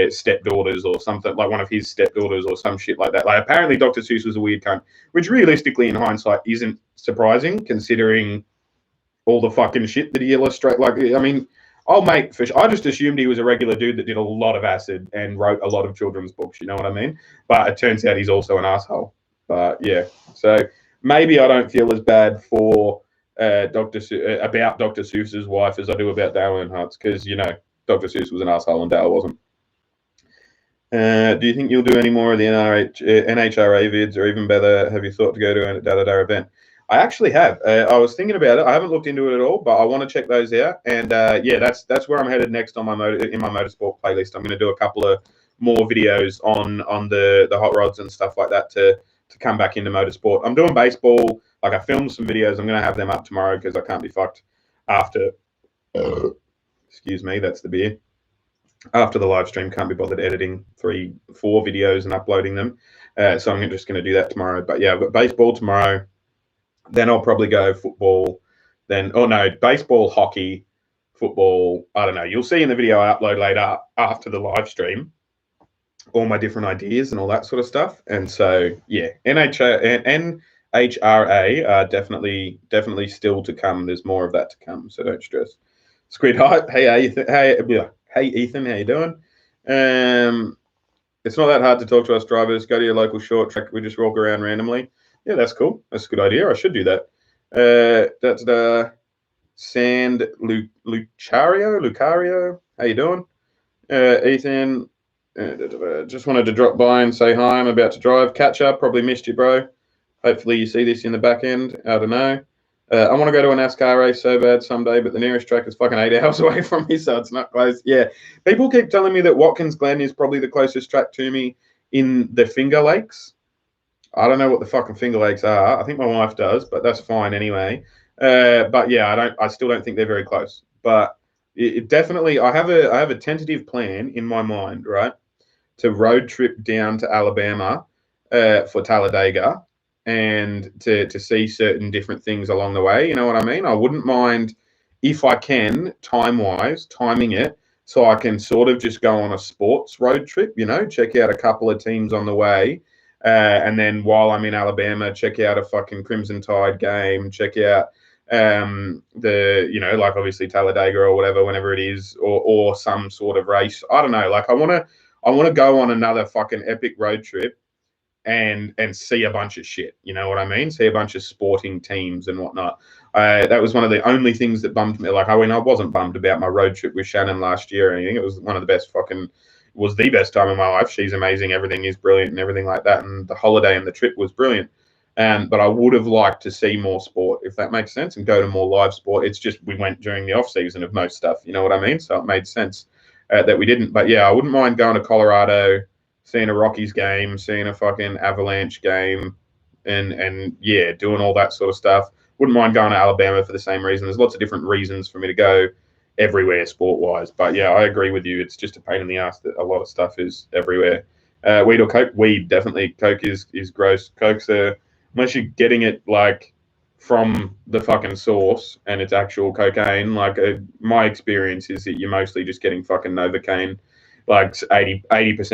stepdaughters or something, like one of his stepdaughters or some shit like that. Like, apparently Dr. Seuss was a weird cunt, which realistically in hindsight isn't surprising considering all the fucking shit that he illustrated. Like, I mean, I just assumed he was a regular dude that did a lot of acid and wrote a lot of children's books, you know what I mean? But it turns out he's also an asshole. But yeah, so maybe I don't feel as bad for about Dr. Seuss's wife as I do about Dale Earnhardt's, because, you know, Dr. Seuss was an asshole and Dale wasn't. Do you think you'll do any more of the NHRA vids, or even better, have you thought to go to a da-da-da event? I actually have. I was thinking about it. I haven't looked into it at all, but I want to check those out. And yeah, that's where I'm headed next on my motorsport playlist. I'm going to do a couple of more videos on the hot rods and stuff like that to come back into motorsport. I'm doing baseball. Like, I filmed some videos. I'm going to have them up tomorrow because I can't be fucked after. Excuse me, that's the beer. After the live stream, can't be bothered editing 3-4 videos and uploading them. So I'm just going to do that tomorrow. But yeah, I've got baseball tomorrow. Then I'll probably go football. Then, baseball, hockey, football. I don't know. You'll see in the video I upload later after the live stream all my different ideas and all that sort of stuff. And so, yeah, NHRA are definitely still to come. There's more of that to come, so don't stress. Squid Hype, hey Ethan, how you doing? It's not that hard to talk to us drivers. Go to your local short track. We just walk around randomly. Yeah, that's cool. That's a good idea. I should do that. That's the Sand Lucario. How you doing? Ethan, just wanted to drop by and say hi. I'm about to drive. Catch up. Probably missed you, bro. Hopefully you see this in the back end. I don't know. I want to go to a NASCAR race so bad someday, but the nearest track is fucking 8 hours away from me, so it's not close. Yeah, people keep telling me that Watkins Glen is probably the closest track to me in the Finger Lakes. I don't know what the fucking Finger Lakes are. I think my wife does, but that's fine anyway. But yeah, I still don't think they're very close. But it definitely, I have a tentative plan in my mind, right, to road trip down to Alabama for Talladega and to see certain different things along the way. You know what I mean? I wouldn't mind, if I can, timing it so I can sort of just go on a sports road trip, check out a couple of teams on the way. And then while I'm in Alabama, check out a fucking Crimson Tide game, check out like obviously Talladega or whatever, whenever it is, or some sort of race. I don't know. Like I want to go on another fucking epic road trip and see a bunch of shit. You know what I mean? See a bunch of sporting teams and whatnot. That was one of the only things that bummed me. Like, I wasn't bummed about my road trip with Shannon last year or anything. It was one of the best was the best time of my life. She's amazing. Everything is brilliant and everything like that. And the holiday and the trip was brilliant. But I would have liked to see more sport, if that makes sense, and go to more live sport. It's just we went during the off season of most stuff. You know what I mean? So it made sense that we didn't. But yeah, I wouldn't mind going to Colorado, seeing a Rockies game, seeing a fucking Avalanche game, and yeah, doing all that sort of stuff. Wouldn't mind going to Alabama for the same reason. There's lots of different reasons for me to go everywhere sport-wise. But yeah, I agree with you. It's just a pain in the ass that a lot of stuff is everywhere. Weed or Coke? Weed, definitely. Coke is gross. Coke's unless you're getting it like from the fucking source and it's actual cocaine, like my experience is that you're mostly just getting fucking Novocaine, like 80%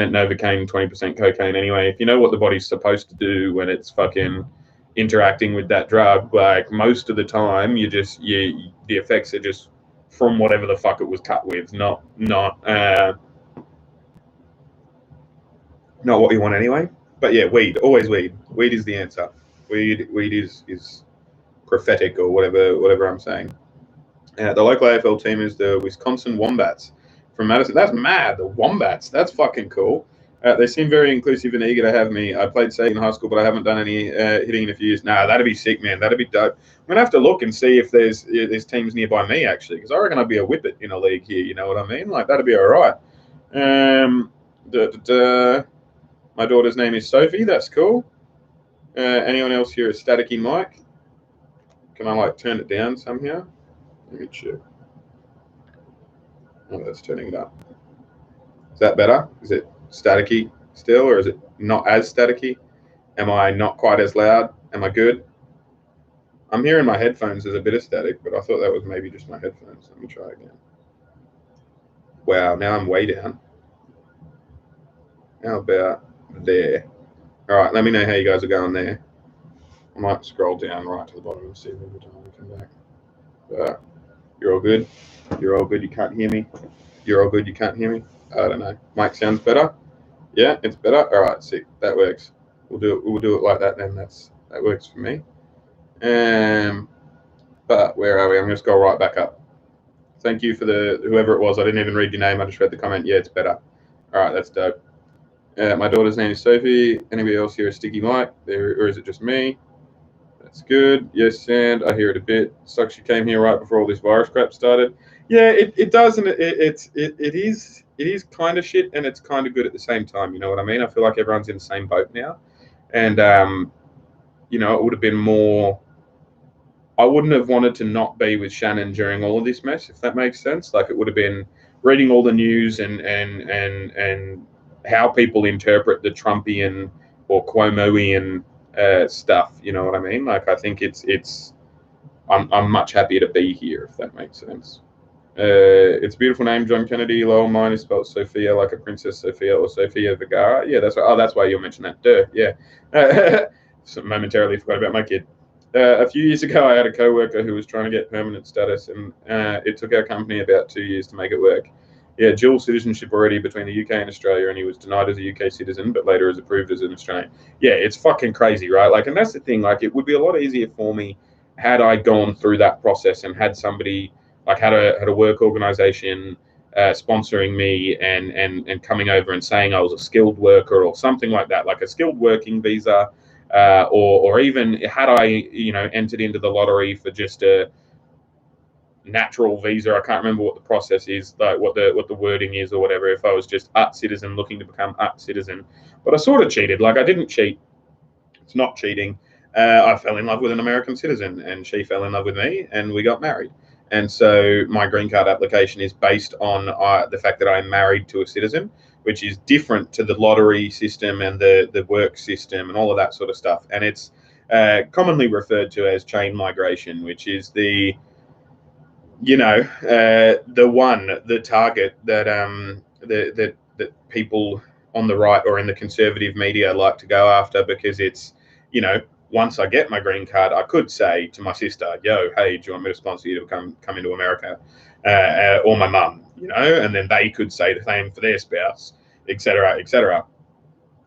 Novocaine, 20% cocaine anyway. If you know what the body's supposed to do when it's fucking interacting with that drug, like most of the time the effects are just from whatever the fuck it was cut with, not what you want anyway. But yeah, weed, always weed. Weed is the answer. Weed is prophetic or whatever I'm saying. The local AFL team is the Wisconsin Wombats from Madison. That's mad. The Wombats. That's fucking cool. They seem very inclusive and eager to have me. I played SAG in high school, but I haven't done any hitting in a few years. Nah, that'd be sick, man. That'd be dope. I'm gonna have to look and see if there's teams nearby me actually, because I reckon I'd be a whippet in a league here. You know what I mean? Like that'd be all right. My daughter's name is Sophie. That's cool. Anyone else here a staticky mic? Can I like turn it down somehow? Let me check. Oh, that's turning it up. Is that better? Is it staticky still, or is it not as staticky? Am I not quite as loud? Am I good? I'm hearing my headphones as a bit of static, but I thought that was maybe just my headphones. Let me try again. Wow, now I'm way down. How about there? All right, let me know how you guys are going there. I might scroll down right to the bottom and see if every time I come back. You're all good? You're all good? You can't hear me? You're all good? You can't hear me? I don't know. Mic sounds better? Yeah, it's better? All right, sick. That works. We'll do it like that then. That works for me. But where are we? I'm going to scroll right back up. Thank you for whoever it was. I didn't even read your name. I just read the comment. Yeah, it's better. All right, that's dope. My daughter's name is Sophie. Anybody else hear a sticky mic? Or is it just me? That's good. Yes, and I hear it a bit. Sucks you came here right before all this virus crap started. Yeah, it does, and it is kind of shit, and it's kind of good at the same time. You know what I mean? I feel like everyone's in the same boat now, and it would have been more. I wouldn't have wanted to not be with Shannon during all of this mess, if that makes sense. Like it would have been reading all the news and how people interpret the Trumpian or Cuomoian stuff. You know what I mean? Like I think I'm much happier to be here, if that makes sense. It's a beautiful name, John Kennedy. Lowell, mine is spelled Sophia, like a Princess Sophia or Sophia Vergara. Yeah, that's why you'll mention that. Duh, yeah. So momentarily forgot about my kid. A few years ago, I had a coworker who was trying to get permanent status, and it took our company about 2 years to make it work. He had dual citizenship already between the UK and Australia, and he was denied as a UK citizen, but later is approved as an Australian. Yeah, it's fucking crazy, right? Like, and that's the thing. Like, it would be a lot easier for me had I gone through that process and had somebody like had a work organization sponsoring me and coming over and saying I was a skilled worker or something like that, like a skilled working visa. Or even had I, entered into the lottery for just a natural visa. I can't remember what the process is, like what the wording is or whatever. If I was just art citizen looking to become art citizen, but I sort of cheated. Like I didn't cheat. It's not cheating. I fell in love with an American citizen, and she fell in love with me, and we got married. And so my green card application is based on the fact that I'm married to a citizen, which is different to the lottery system and the work system and all of that sort of stuff. And it's commonly referred to as chain migration, which is the the target that people on the right or in the conservative media like to go after, because it's, once I get my green card, I could say to my sister, yo, hey, do you want me to sponsor you to come into America? Or my mum, and then they could say the same for their spouse, etc., etc.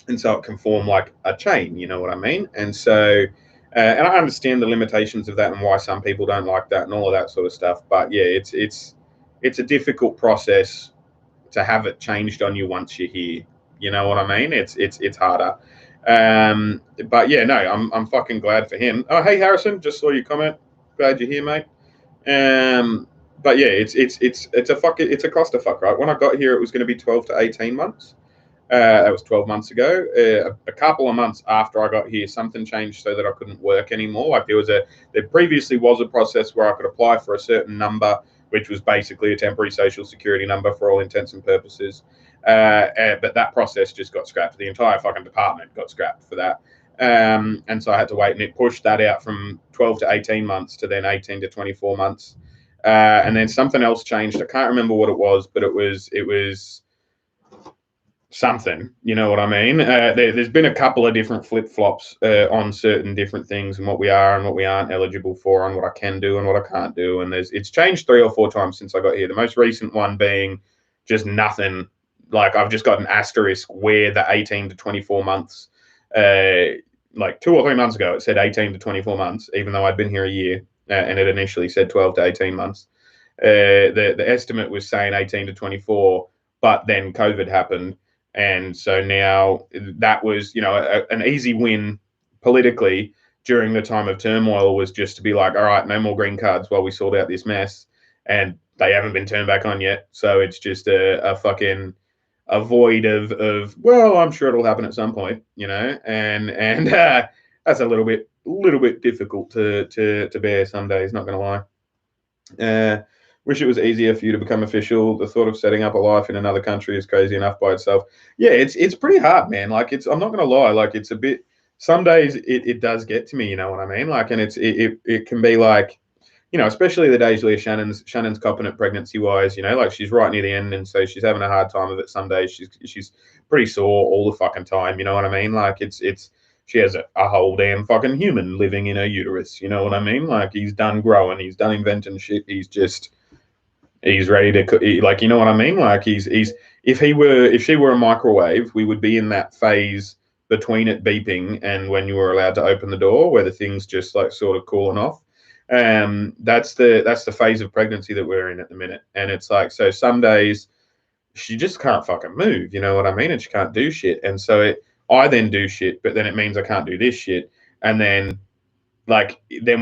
And so it can form like a chain, you know what I mean? And so, and I understand the limitations of that and why some people don't like that and all of that sort of stuff. But yeah, it's a difficult process to have it changed on you once you're here. You know what I mean? It's harder. But yeah, no, I'm fucking glad for him. Oh, hey Harrison, just saw your comment. Glad you're here, mate. But yeah, it's a clusterfuck, right? When I got here, it was going to be 12 to 18 months. That was 12 months ago. A couple of months after I got here, something changed so that I couldn't work anymore. Like there previously was a process where I could apply for a certain number, which was basically a temporary social security number for all intents and purposes. But that process just got scrapped. The entire fucking department got scrapped for that. And so I had to wait, and it pushed that out from 12 to 18 months to then 18 to 24 months. And then something else changed. I can't remember what it was, but it was something, you know what I mean? There's been a couple of different flip-flops on certain different things and what we are and what we aren't eligible for and what I can do and what I can't do. And it's changed 3 or 4 times since I got here. The most recent one being just nothing. Like I've just got an asterisk where the 18 to 24 months, like 2 or 3 months ago, it said 18 to 24 months, even though I'd been here a year, and it initially said 12 to 18 months. The estimate was saying 18 to 24, but then COVID happened. And so now that was, an easy win politically during the time of turmoil was just to be like, all right, no more green cards while we sort out this mess. And they haven't been turned back on yet. So it's just a fucking a void of, well, I'm sure it'll happen at some point, and that's a little bit difficult to bear some days, not going to lie. Wish it was easier for you to become official. The thought of setting up a life in another country is crazy enough by itself. Yeah, it's pretty hard, man. Like I'm not gonna lie, like it's a bit. Some days it does get to me, you know what I mean? Like, and it can be like, especially the days where Shannon's copping it pregnancy wise, like she's right near the end, and so she's having a hard time of it. Some days she's pretty sore all the fucking time, you know what I mean? Like it's she has a whole damn fucking human living in her uterus, you know what I mean? Like he's done growing, he's done inventing shit, he's ready to cook, like, you know what I mean? Like he's if she were a microwave, we would be in that phase between it beeping and when you were allowed to open the door, where the thing's just like sort of cooling off. That's the phase of pregnancy that we're in at the minute. And it's like, so some days she just can't fucking move, you know what I mean? And she can't do shit. And so I then do shit, but then it means I can't do this shit. And then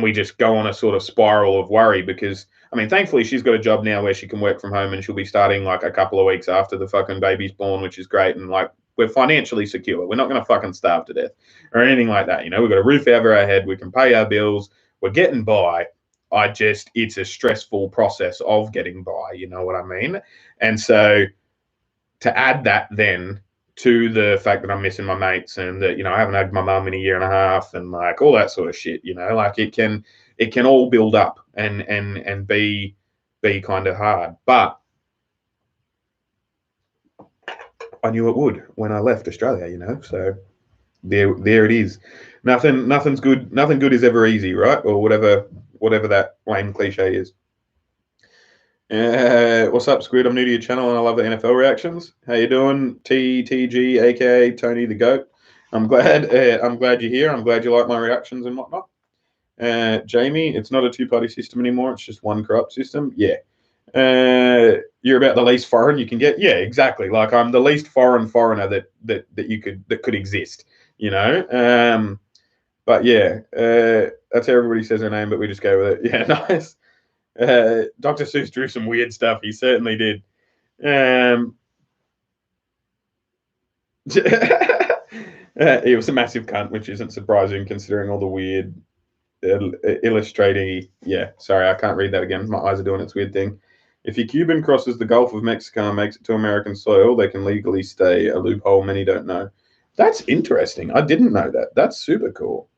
we just go on a sort of spiral of worry because, I mean, thankfully she's got a job now where she can work from home, and she'll be starting like a couple of weeks after the fucking baby's born, which is great. And like, we're financially secure. We're not going to fucking starve to death or anything like that. We've got a roof over our head. We can pay our bills. We're getting by. It's a stressful process of getting by. You know what I mean? And so to add that then to the fact that I'm missing my mates and that, I haven't had my mum in a year and a half and like all that sort of shit, like it can all build up and be kind of hard. But I knew it would when I left Australia, so there it is. Nothing's good. Nothing good is ever easy, right? Or whatever that lame cliche is. What's up, Squid? I'm new to your channel and I love the NFL reactions. How you doing, TTG, aka Tony the Goat? I'm glad you're here. I'm glad you like my reactions and whatnot. Jamie, it's not a 2-party system anymore. It's just one corrupt system. Yeah. You're about the least foreign you can get. Yeah, exactly. Like I'm the least foreigner that could exist. But yeah, that's how everybody says her name, but we just go with it. Yeah, nice. Dr. Seuss drew some weird stuff. He certainly did. He was a massive cunt, which isn't surprising considering all the weird illustrating. Yeah, sorry, I can't read that again. My eyes are doing its weird thing. If a Cuban crosses the Gulf of Mexico and makes it to American soil, they can legally stay, a loophole many don't know. That's interesting. I didn't know that. That's super cool.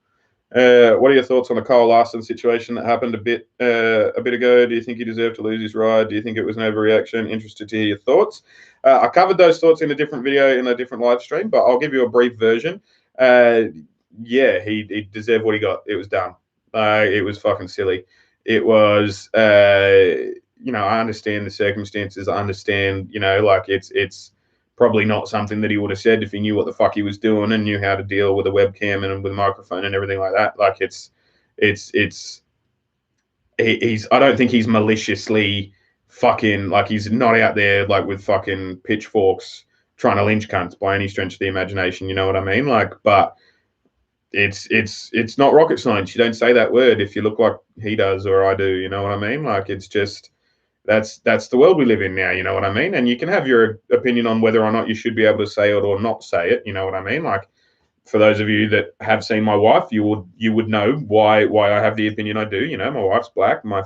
What are your thoughts on the Kyle Larson situation that happened a bit ago? Do you think he deserved to lose his ride? Do you think it was an overreaction? Interested to hear your thoughts. I covered those thoughts in a different video in a different live stream, but I'll give you a brief version. Yeah, he deserved what he got. It was dumb. It was fucking silly. It was, I understand the circumstances. I understand, like it's probably not something that he would have said if he knew what the fuck he was doing and knew how to deal with a webcam and with a microphone and everything like that. Like he's I don't think he's maliciously fucking, like, he's not out there like with fucking pitchforks trying to lynch cunts by any stretch of the imagination. You know what I mean? Like, but it's not rocket science. You don't say that word if you look like he does or I do. You know what I mean? Like, it's just that's the world we live in now. You know what I mean? And you can have your opinion on whether or not you should be able to say it or not say it. You know what I mean? Like, for those of you that have seen my wife, you would know why I have the opinion I do. You know, my wife's black. My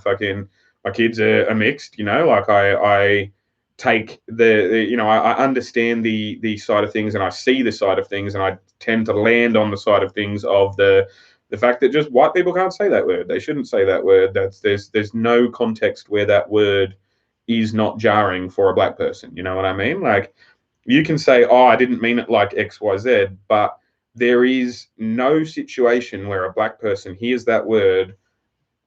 kids are mixed. You know, like I take I understand the side of things and I see the side of things and I tend to land on the side of things of the fact that just white people can't say that word. They shouldn't say that word. There's no context where that word is not jarring for a black person. You know what I mean? Like, you can say, oh, I didn't mean it like X, Y, Z, but there is no situation where a black person hears that word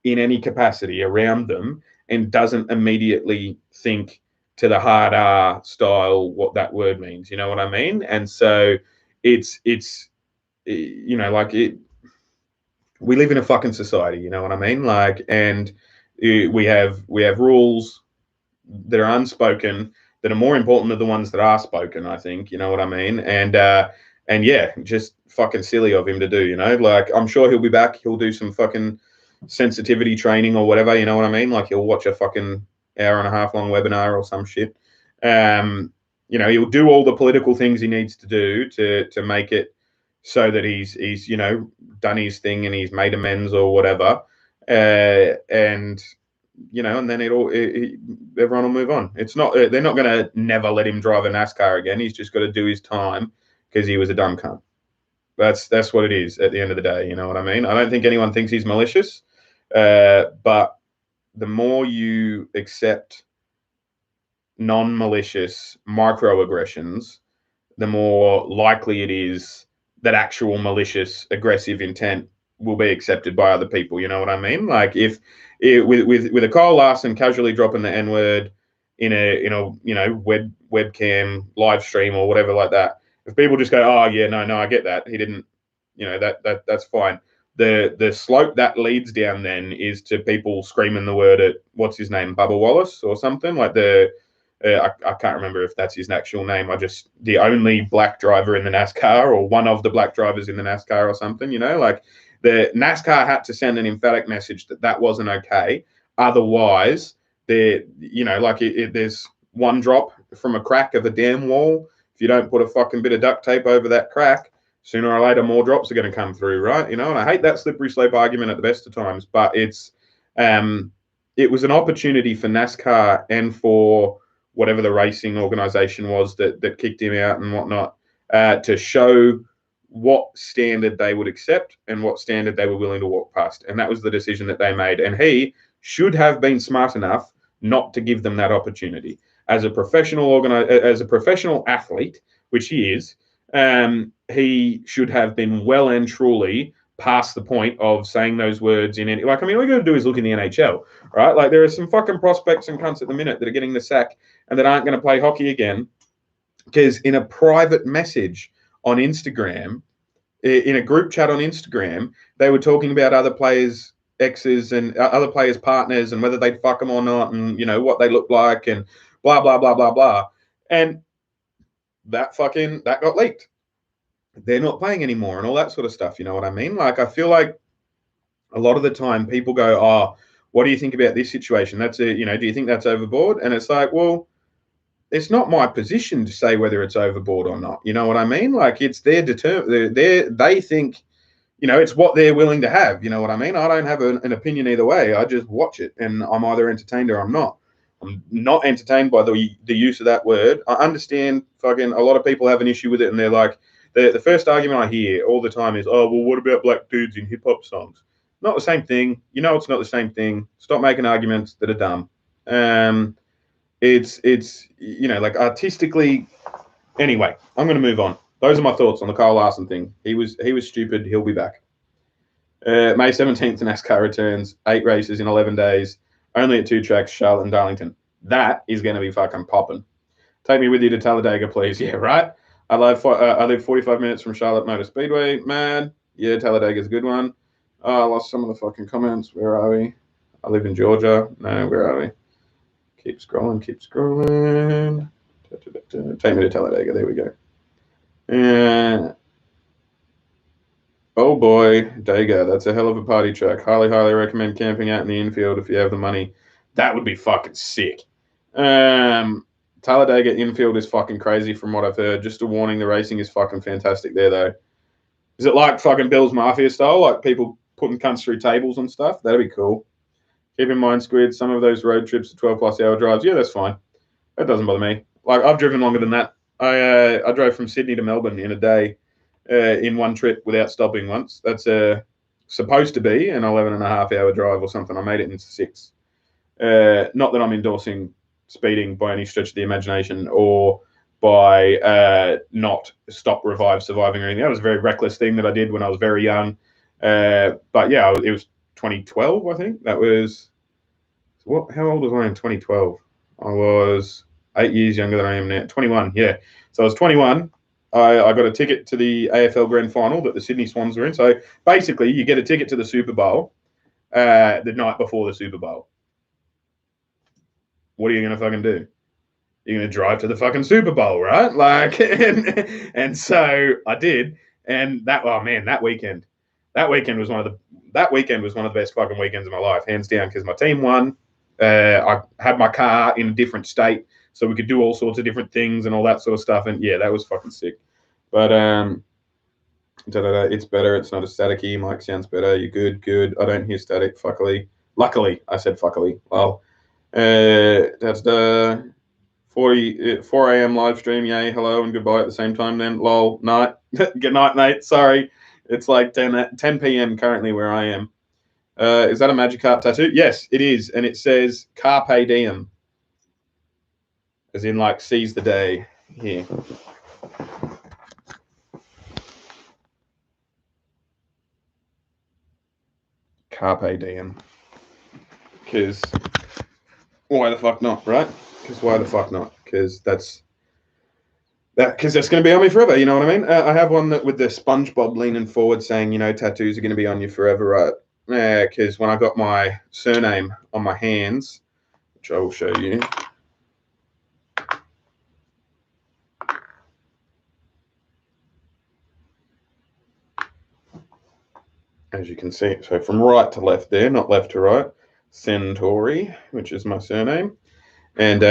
in any capacity around them and doesn't immediately think to the hard R style what that word means. You know what I mean? And so it's like it. We live in a fucking society. You know what I mean? Like, and we have rules that are unspoken that are more important than the ones that are spoken. I think, you know what I mean? And yeah, just fucking silly of him to do, like, I'm sure he'll be back. He'll do some fucking sensitivity training or whatever, you know what I mean? Like, he'll watch a fucking hour and a half long webinar or some shit. He'll do all the political things he needs to do to make it so that he's done his thing and he's made amends or whatever. And then everyone will move on. It's not, they're not going to never let him drive a NASCAR again. He's just got to do his time because he was a dumb cunt. That's what it is at the end of the day. You know what I mean? I don't think anyone thinks he's malicious, but the more you accept non-malicious microaggressions, the more likely it is that actual malicious aggressive intent will be accepted by other people. You know what I mean? Like, if with a Kyle Larson casually dropping the N-word in a webcam live stream or whatever like that, if people just go, oh yeah, no, I get that, he didn't, that's fine. The slope that leads down then is to people screaming the word at, what's his name, Bubba Wallace or something, like I can't remember if that's his actual name. The only black driver in the NASCAR, or one of the black drivers in the NASCAR or something, like, the NASCAR had to send an emphatic message that wasn't okay. Otherwise, there's one drop from a crack of a dam wall. If you don't put a fucking bit of duct tape over that crack, sooner or later more drops are going to come through, right? And I hate that slippery slope argument at the best of times, but it was an opportunity for NASCAR and for whatever the racing organization was that kicked him out and whatnot, to show what standard they would accept and what standard they were willing to walk past. And that was the decision that they made. And he should have been smart enough not to give them that opportunity. As a professional athlete, which he is, he should have been well and truly past the point of saying those words in any, all we got to do is look in the NHL, right? Like, there are some fucking prospects and cunts at the minute that are getting the sack and that aren't going to play hockey again because in a private message on Instagram, in a group chat on Instagram, they were talking about other players' exes and other players' partners and whether they'd fuck them or not and, what they look like and blah, blah, blah, blah, blah. And that got leaked. They're not playing anymore and all that sort of stuff. You know what I mean? Like, I feel like a lot of the time people go, oh, what do you think about this situation? Do you think that's overboard? And it's like, well, it's not my position to say whether it's overboard or not. You know what I mean? Like, it's they think, it's what they're willing to have. You know what I mean? I don't have an opinion either way. I just watch it and I'm either entertained or I'm not. I'm not entertained by the use of that word. I understand fucking a lot of people have an issue with it and they're like, The first argument I hear all the time is, oh, well, what about black dudes in hip hop songs? Not the same thing. You know, it's not the same thing. Stop making arguments that are dumb. It's like artistically. Anyway, I'm going to move on. Those are my thoughts on the Kyle Larson thing. He was stupid. He'll be back. May 17th, NASCAR returns. 8 races in 11 days. Only at 2 tracks, Charlotte and Darlington. That is going to be fucking popping. Take me with you to Talladega, please. Yeah, right. I live 45 minutes from Charlotte Motor Speedway. Man, yeah, Talladega's a good one. Oh, I lost some of the fucking comments. Where are we? I live in Georgia. No, where are we? Keep scrolling. Take me to Talladega. There we go. Oh boy, Dega. That's a hell of a party track. Highly recommend camping out in the infield if you have the money. That would be fucking sick. Talladega infield is fucking crazy from what I've heard. Just a warning, the racing is fucking fantastic there, though. Is it like fucking Bill's Mafia style, like people putting cunts through tables and stuff? That'd be cool. Keep in mind, Squid, some of those road trips are 12-plus hour drives. Yeah, that's fine. That doesn't bother me. Like, I've driven longer than that. I drove from Sydney to Melbourne in a day in one trip without stopping once. That's supposed to be an 11.5-hour drive or something. I made it in 6. Not that I'm endorsing speeding by any stretch of the imagination or by not stop, revive, surviving or anything. That was a very reckless thing that I did when I was very young. But yeah, it was 2012, I think. That was how old was I in 2012? I was 8 years younger than I am now. 21, yeah. So I was 21. I got a ticket to the AFL Grand Final that the Sydney Swans were in. So basically, you get a ticket to the Super Bowl the night before the Super Bowl. What are you going to fucking do? You're going to drive to the fucking Super Bowl, right? Like, and so I did. And that weekend was one of the best fucking weekends of my life, hands down, because my team won. I had my car in a different state, so we could do all sorts of different things and all that sort of stuff. And yeah, that was fucking sick. But it's better. It's not as staticky. Mike sounds better. You're good. I don't hear static. Fuckily. Luckily, I said fuckily. Well, that's the 4 a.m. live stream. Yay, hello and goodbye at the same time. Then lol, night. Good night, mate. Sorry, it's like 10 p.m. currently where I am. Is that a Magikarp tattoo? Yes, it is, and it says Carpe Diem, as in like seize the day. Here. Carpe Diem. Because why the fuck not, right? Because why the fuck not? Because that's going to be on me forever. You know what I mean? I have one that with the SpongeBob leaning forward saying, tattoos are going to be on you forever, right? Because when I got my surname on my hands, which I will show you. As you can see, so from right to left there, not left to right, Centauri, which is my surname. And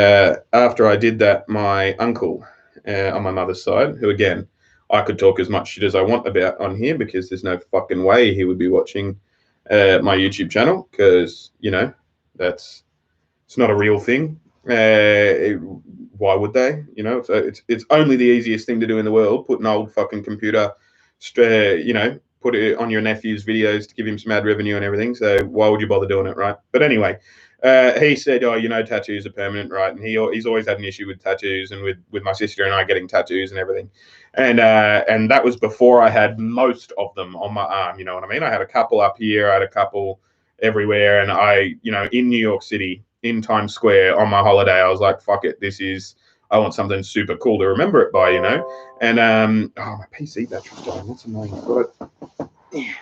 after I did that, my uncle on my mother's side, who again, I could talk as much shit as I want about on here because there's no fucking way he would be watching my YouTube channel because, it's not a real thing. Why would they? So it's only the easiest thing to do in the world, put an old fucking computer, put it on your nephew's videos to give him some ad revenue and everything. So why would you bother doing it, right? But anyway, he said, tattoos are permanent, right? And he's always had an issue with tattoos and with my sister and I getting tattoos and everything. And that was before I had most of them on my arm, you know what I mean? I had a couple up here, I had a couple everywhere. And I, in New York City, in Times Square on my holiday, I was like, fuck it, I want something super cool to remember it by, And my PC battery's dying. That's annoying. I've got it. Yeah.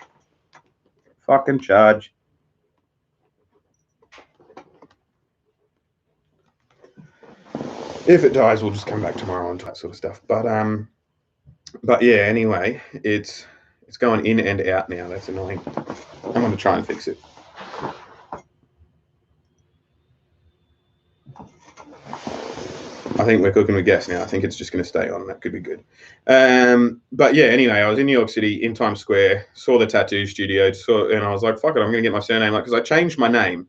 Fucking charge. If it dies, we'll just come back tomorrow and that sort of stuff. But yeah, anyway, it's going in and out now. That's annoying. I'm going to try and fix it. I think we're cooking with gas now. I think it's just going to stay on. That could be good. But yeah, anyway, I was in New York City in Times Square, saw the tattoo studio, and I was like, fuck it, I'm going to get my surname. Because I changed my name,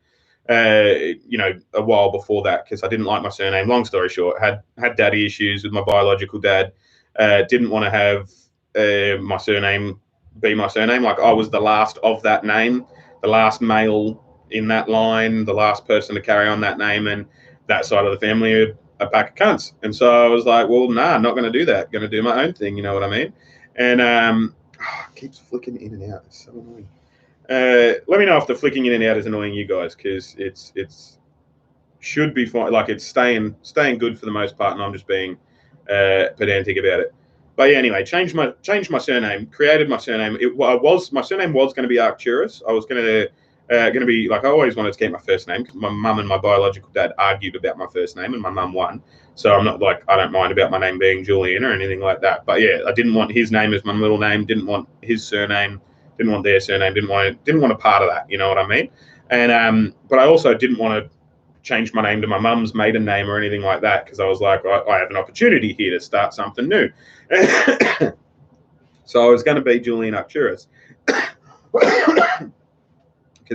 a while before that because I didn't like my surname. Long story short, had daddy issues with my biological dad. Didn't want to have my surname be my surname. Like I was the last of that name, the last male in that line, the last person to carry on that name, and that side of the family are a pack of cunts. And so I was like, well, nah, I'm not going to do that. Going to do my own thing. You know what I mean? And it keeps flicking in and out. It's so annoying. Let me know if the flicking in and out is annoying you guys, because it's should be fine. Like it's staying good for the most part, and I'm just being pedantic about it. But yeah, anyway, changed my surname, created my surname. My surname was going to be Arcturus. I was going to be like, I always wanted to keep my first name because my mum and my biological dad argued about my first name, and my mum won. So I'm not like, I don't mind about my name being Julian or anything like that. But yeah, I didn't want his name as my middle name. Didn't want his surname. Didn't want their surname. Didn't want a part of that. You know what I mean? And but I also didn't want to change my name to my mum's maiden name or anything like that, because I was like, I have an opportunity here to start something new. So I was going to be Julian Arcturus, because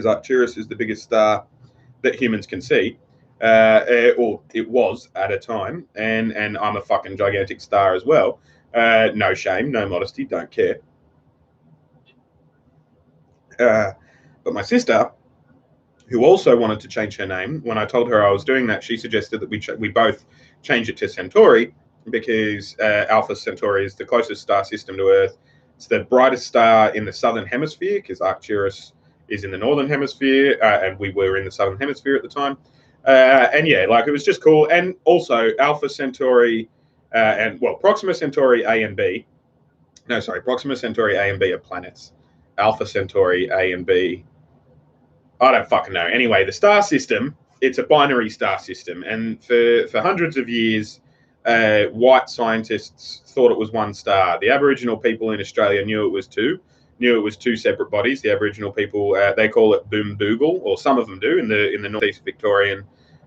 Arcturus is the biggest star that humans can see, or it was at a time, and I'm a fucking gigantic star as well. No shame, no modesty, don't care. But my sister, who also wanted to change her name, when I told her I was doing that, she suggested that we both change it to Centauri, because Alpha Centauri is the closest star system to Earth. It's the brightest star in the southern hemisphere, because Arcturus is in the northern hemisphere, and we were in the southern hemisphere at the time. And yeah, like it was just cool. And also Alpha Centauri Proxima Centauri A and B. No, sorry, Proxima Centauri A and B are planets. Alpha Centauri A and B, I don't fucking know. Anyway, the star system, it's a binary star system. And for hundreds of years, white scientists thought it was one star. The Aboriginal people in Australia knew it was two separate bodies. The Aboriginal people, they call it Boom-Boogle, or some of them do, in the northeast Victorian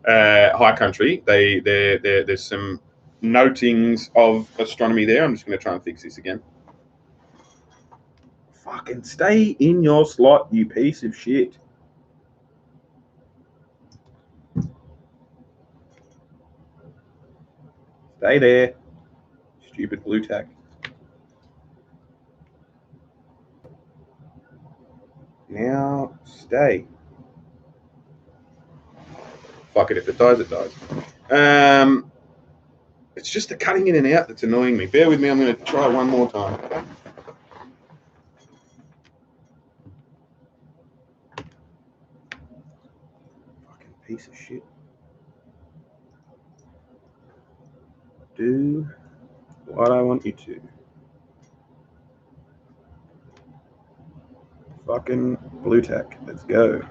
high country. There's some notings of astronomy there. I'm just going to try and fix this again. Fucking stay in your slot, you piece of shit. Stay there, stupid blue tack. Now stay. Fuck it, if it dies, it dies. It's just the cutting in and out that's annoying me. Bear with me, I'm going to try one more time. Fucking piece of shit. Do what I want you to. Fucking blue tack. Let's go.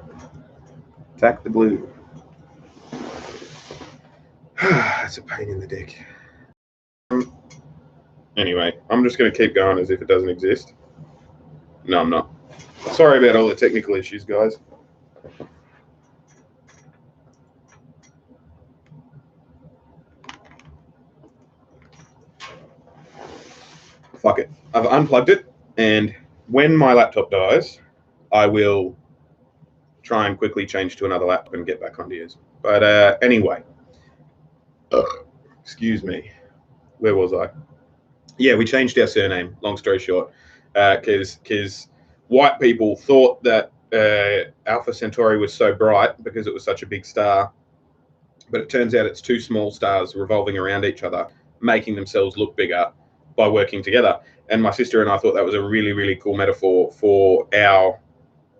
Tack the blue. That's a pain in the dick. Anyway, I'm just going to keep going as if it doesn't exist. No, I'm not. Sorry about all the technical issues, guys. Fuck it. I've unplugged it, and when my laptop dies, I will try and quickly change to another laptop and get back on yours. But anyway, excuse me. Where was I? Yeah, we changed our surname, long story short, because white people thought that Alpha Centauri was so bright because it was such a big star, but it turns out it's two small stars revolving around each other, making themselves look bigger by working together. And my sister and I thought that was a really, really cool metaphor for our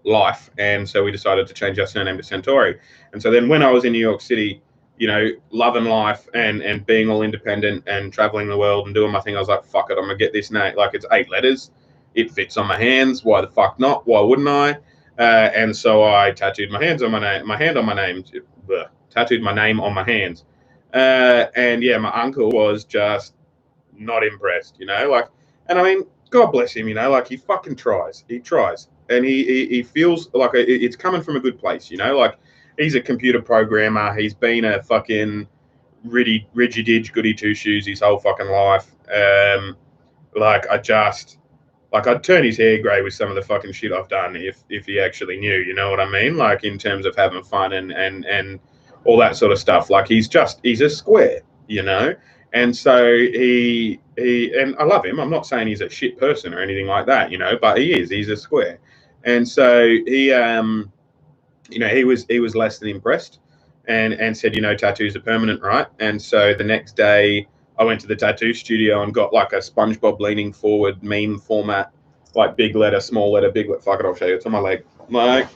life, and so we decided to change our surname to Centauri. And so then when I was in New York City, you know, loving life and being all independent and traveling the world and doing my thing, I was like, fuck it, I'm gonna get this name. Like, it's 8 letters, it fits on my hands, why the fuck not? Why wouldn't I? And so I tattooed my hand on my name, tattooed my name on my hands. And yeah, my uncle was just not impressed, you know, like, and I mean, God bless him, you know, like, he fucking tries, and he feels like it's coming from a good place, you know, like, he's a computer programmer, he's been a fucking rigid goody two shoes his whole fucking life. I'd turn his hair grey with some of the fucking shit I've done if he actually knew, you know what I mean, like, in terms of having fun and all that sort of stuff. Like, he's a square, you know. And so he and I love him. I'm not saying he's a shit person or anything like that, you know, but he is. He's a square, and so he you know, he was less than impressed, and said, you know, tattoos are permanent, right? And so the next day, I went to the tattoo studio and got like a SpongeBob leaning forward meme format, like big letter, small letter, big letter. Fuck it, I'll show you. It's on my leg. Like,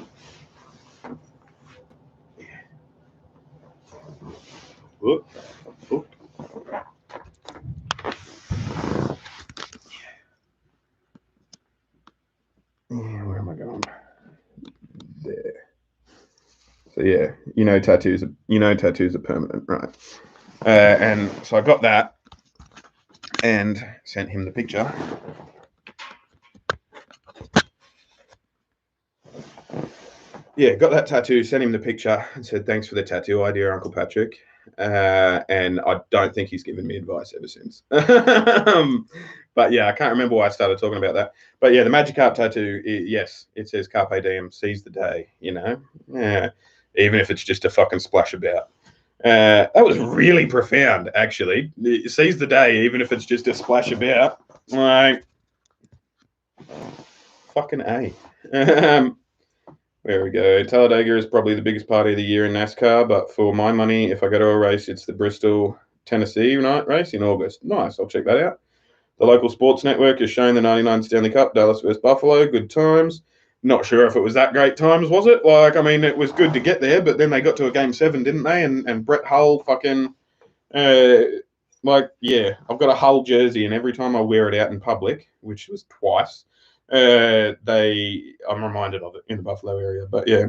whoop, whoop. Yeah, where am I going? There. So yeah, you know, tattoos are permanent, right? And so I got that and sent him the picture. Yeah, got that tattoo, sent him the picture, and said, thanks for the tattoo idea, Uncle Patrick. And I don't think he's given me advice ever since. But yeah, I can't remember why I started talking about that. But yeah, the Magikarp tattoo, yes, it says Carpe Diem, seize the day, you know? Yeah, even if it's just a fucking splash about. That was really profound, actually. Seize the day, even if it's just a splash about. Like, fucking A. There we go. Talladega is probably the biggest party of the year in NASCAR, but for my money, if I go to a race, it's the Bristol, Tennessee night race in August. Nice, I'll check that out. The local sports network is showing the 99 Stanley Cup, Dallas versus Buffalo. Good times. Not sure if it was that great times, was it? Like, I mean, it was good to get there, but then they got to a game 7, didn't they? And Brett Hull fucking, like, yeah, I've got a Hull jersey, and every time I wear it out in public, which was twice, I'm reminded of it in the Buffalo area. But yeah,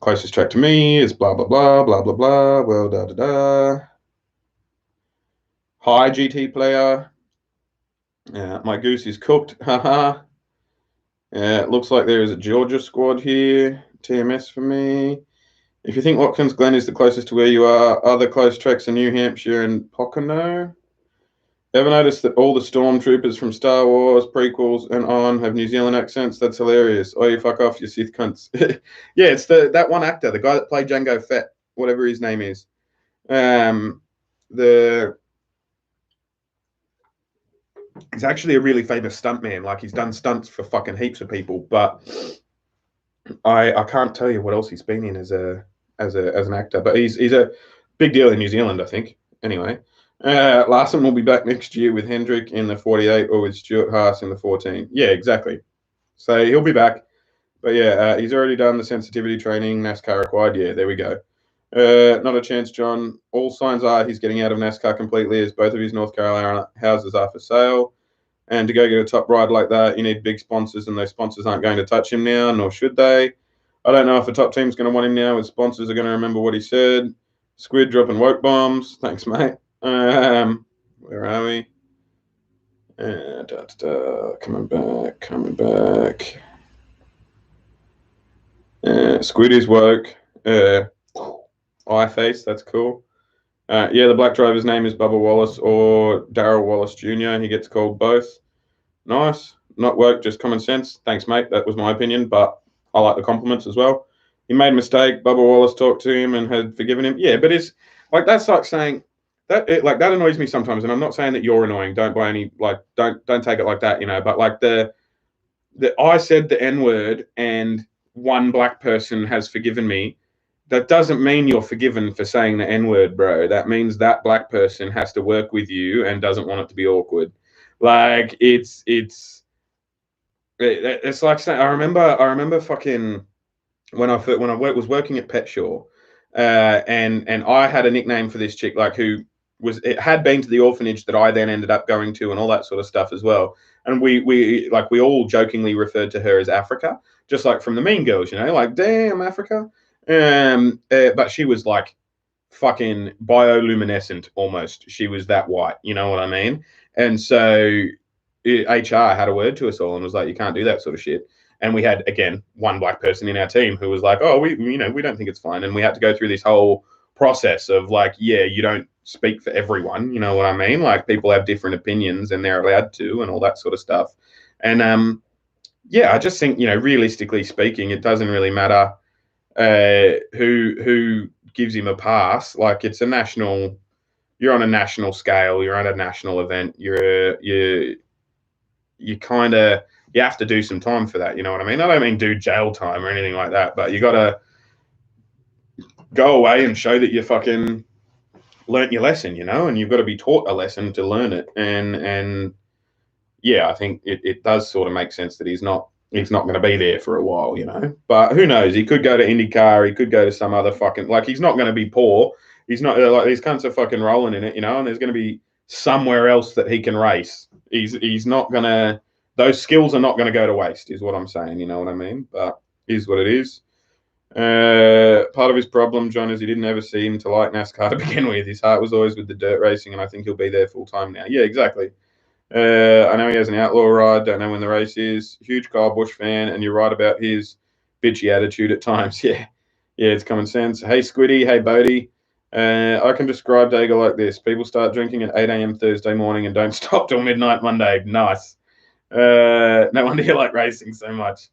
closest track to me is blah blah blah blah blah blah. Well, da da da. Hi GT player. My goose is cooked. Haha. It looks like there is a Georgia squad here. TMS for me. If you think Watkins Glen is the closest to where you are, other close tracks are New Hampshire and Pocono. Ever noticed that all the stormtroopers from Star Wars prequels and on have New Zealand accents? That's hilarious. Oh, you fuck off, you Sith cunts. Yeah, it's that one actor, the guy that played Jango Fett, whatever his name is. He's actually a really famous stuntman. Like, he's done stunts for fucking heaps of people, but I can't tell you what else he's been in as an actor. But he's a big deal in New Zealand, I think. Anyway. Larson will be back next year with Hendrick in the 48 or with Stuart Haas in the 14. Yeah, exactly. So he'll be back. But yeah, he's already done the sensitivity training, NASCAR required. Yeah, there we go. Not a chance, John. All signs are he's getting out of NASCAR completely, as both of his North Carolina houses are for sale. And to go get a top ride like that, you need big sponsors, and those sponsors aren't going to touch him now, nor should they. I don't know if a top team's going to want him now, as sponsors are going to remember what he said. Squid dropping woke bombs. Thanks, mate. Where are we? Coming back. Squid is woke. Eye face, that's cool. Yeah, the black driver's name is Bubba Wallace or Darrell Wallace Jr. He gets called both. Nice. Not woke, just common sense. Thanks, mate. That was my opinion, but I like the compliments as well. He made a mistake. Bubba Wallace talked to him and had forgiven him. Yeah, but it's like, that's like saying that annoys me sometimes. And I'm not saying that you're annoying. Don't take it like that, you know. But like the I said the N-word and one black person has forgiven me. That doesn't mean you're forgiven for saying the N-word, bro. That means that black person has to work with you and doesn't want it to be awkward. Like, it's like saying, I remember fucking when I was working at Pet Shore, and I had a nickname for this chick, like, who had been to the orphanage that I then ended up going to, and all that sort of stuff as well. And we all jokingly referred to her as Africa, just like from the Mean Girls, you know, like, damn, Africa. But she was like fucking bioluminescent almost. She was that white, you know what I mean? And so HR had a word to us all and was like, you can't do that sort of shit. And we had, again, one black person in our team who was like, oh, we don't think it's fine. And we had to go through this whole process of like, yeah, you don't speak for everyone, you know what I mean? Like, people have different opinions and they're allowed to, and all that sort of stuff. And yeah, I just think, you know, realistically speaking, it doesn't really matter who gives him a pass. Like, it's a national you're on a national scale, you're at a national event, you kind of you have to do some time for that. You know what I mean? I don't mean do jail time or anything like that, but you got to go away and show that you fucking learnt your lesson, and you've got to be taught a lesson to learn it. And yeah, I think it does sort of make sense that he's not going to be there for a while. But who knows? He could go to IndyCar. He could go to some other fucking he's not going to be poor. He's not like these cunts are fucking rolling in it, and there's going to be somewhere else that he can race. He's not going to. Those skills are not going to go to waste, is what I'm saying. You know what I mean? But is what it is. Part of his problem, John, is he didn't ever seem to like NASCAR to begin with. His heart was always with the dirt racing, and I think he'll be there full time now. Yeah, exactly. I know he has an outlaw ride. Don't know when the race is. Huge Kyle Busch fan, and you're right about his bitchy attitude at times. Yeah, it's common sense. Hey, Squiddy. Hey, Bodie. I can describe Dago like this: people start drinking at 8 a.m. Thursday morning and don't stop till midnight Monday. Nice. No wonder you like racing so much.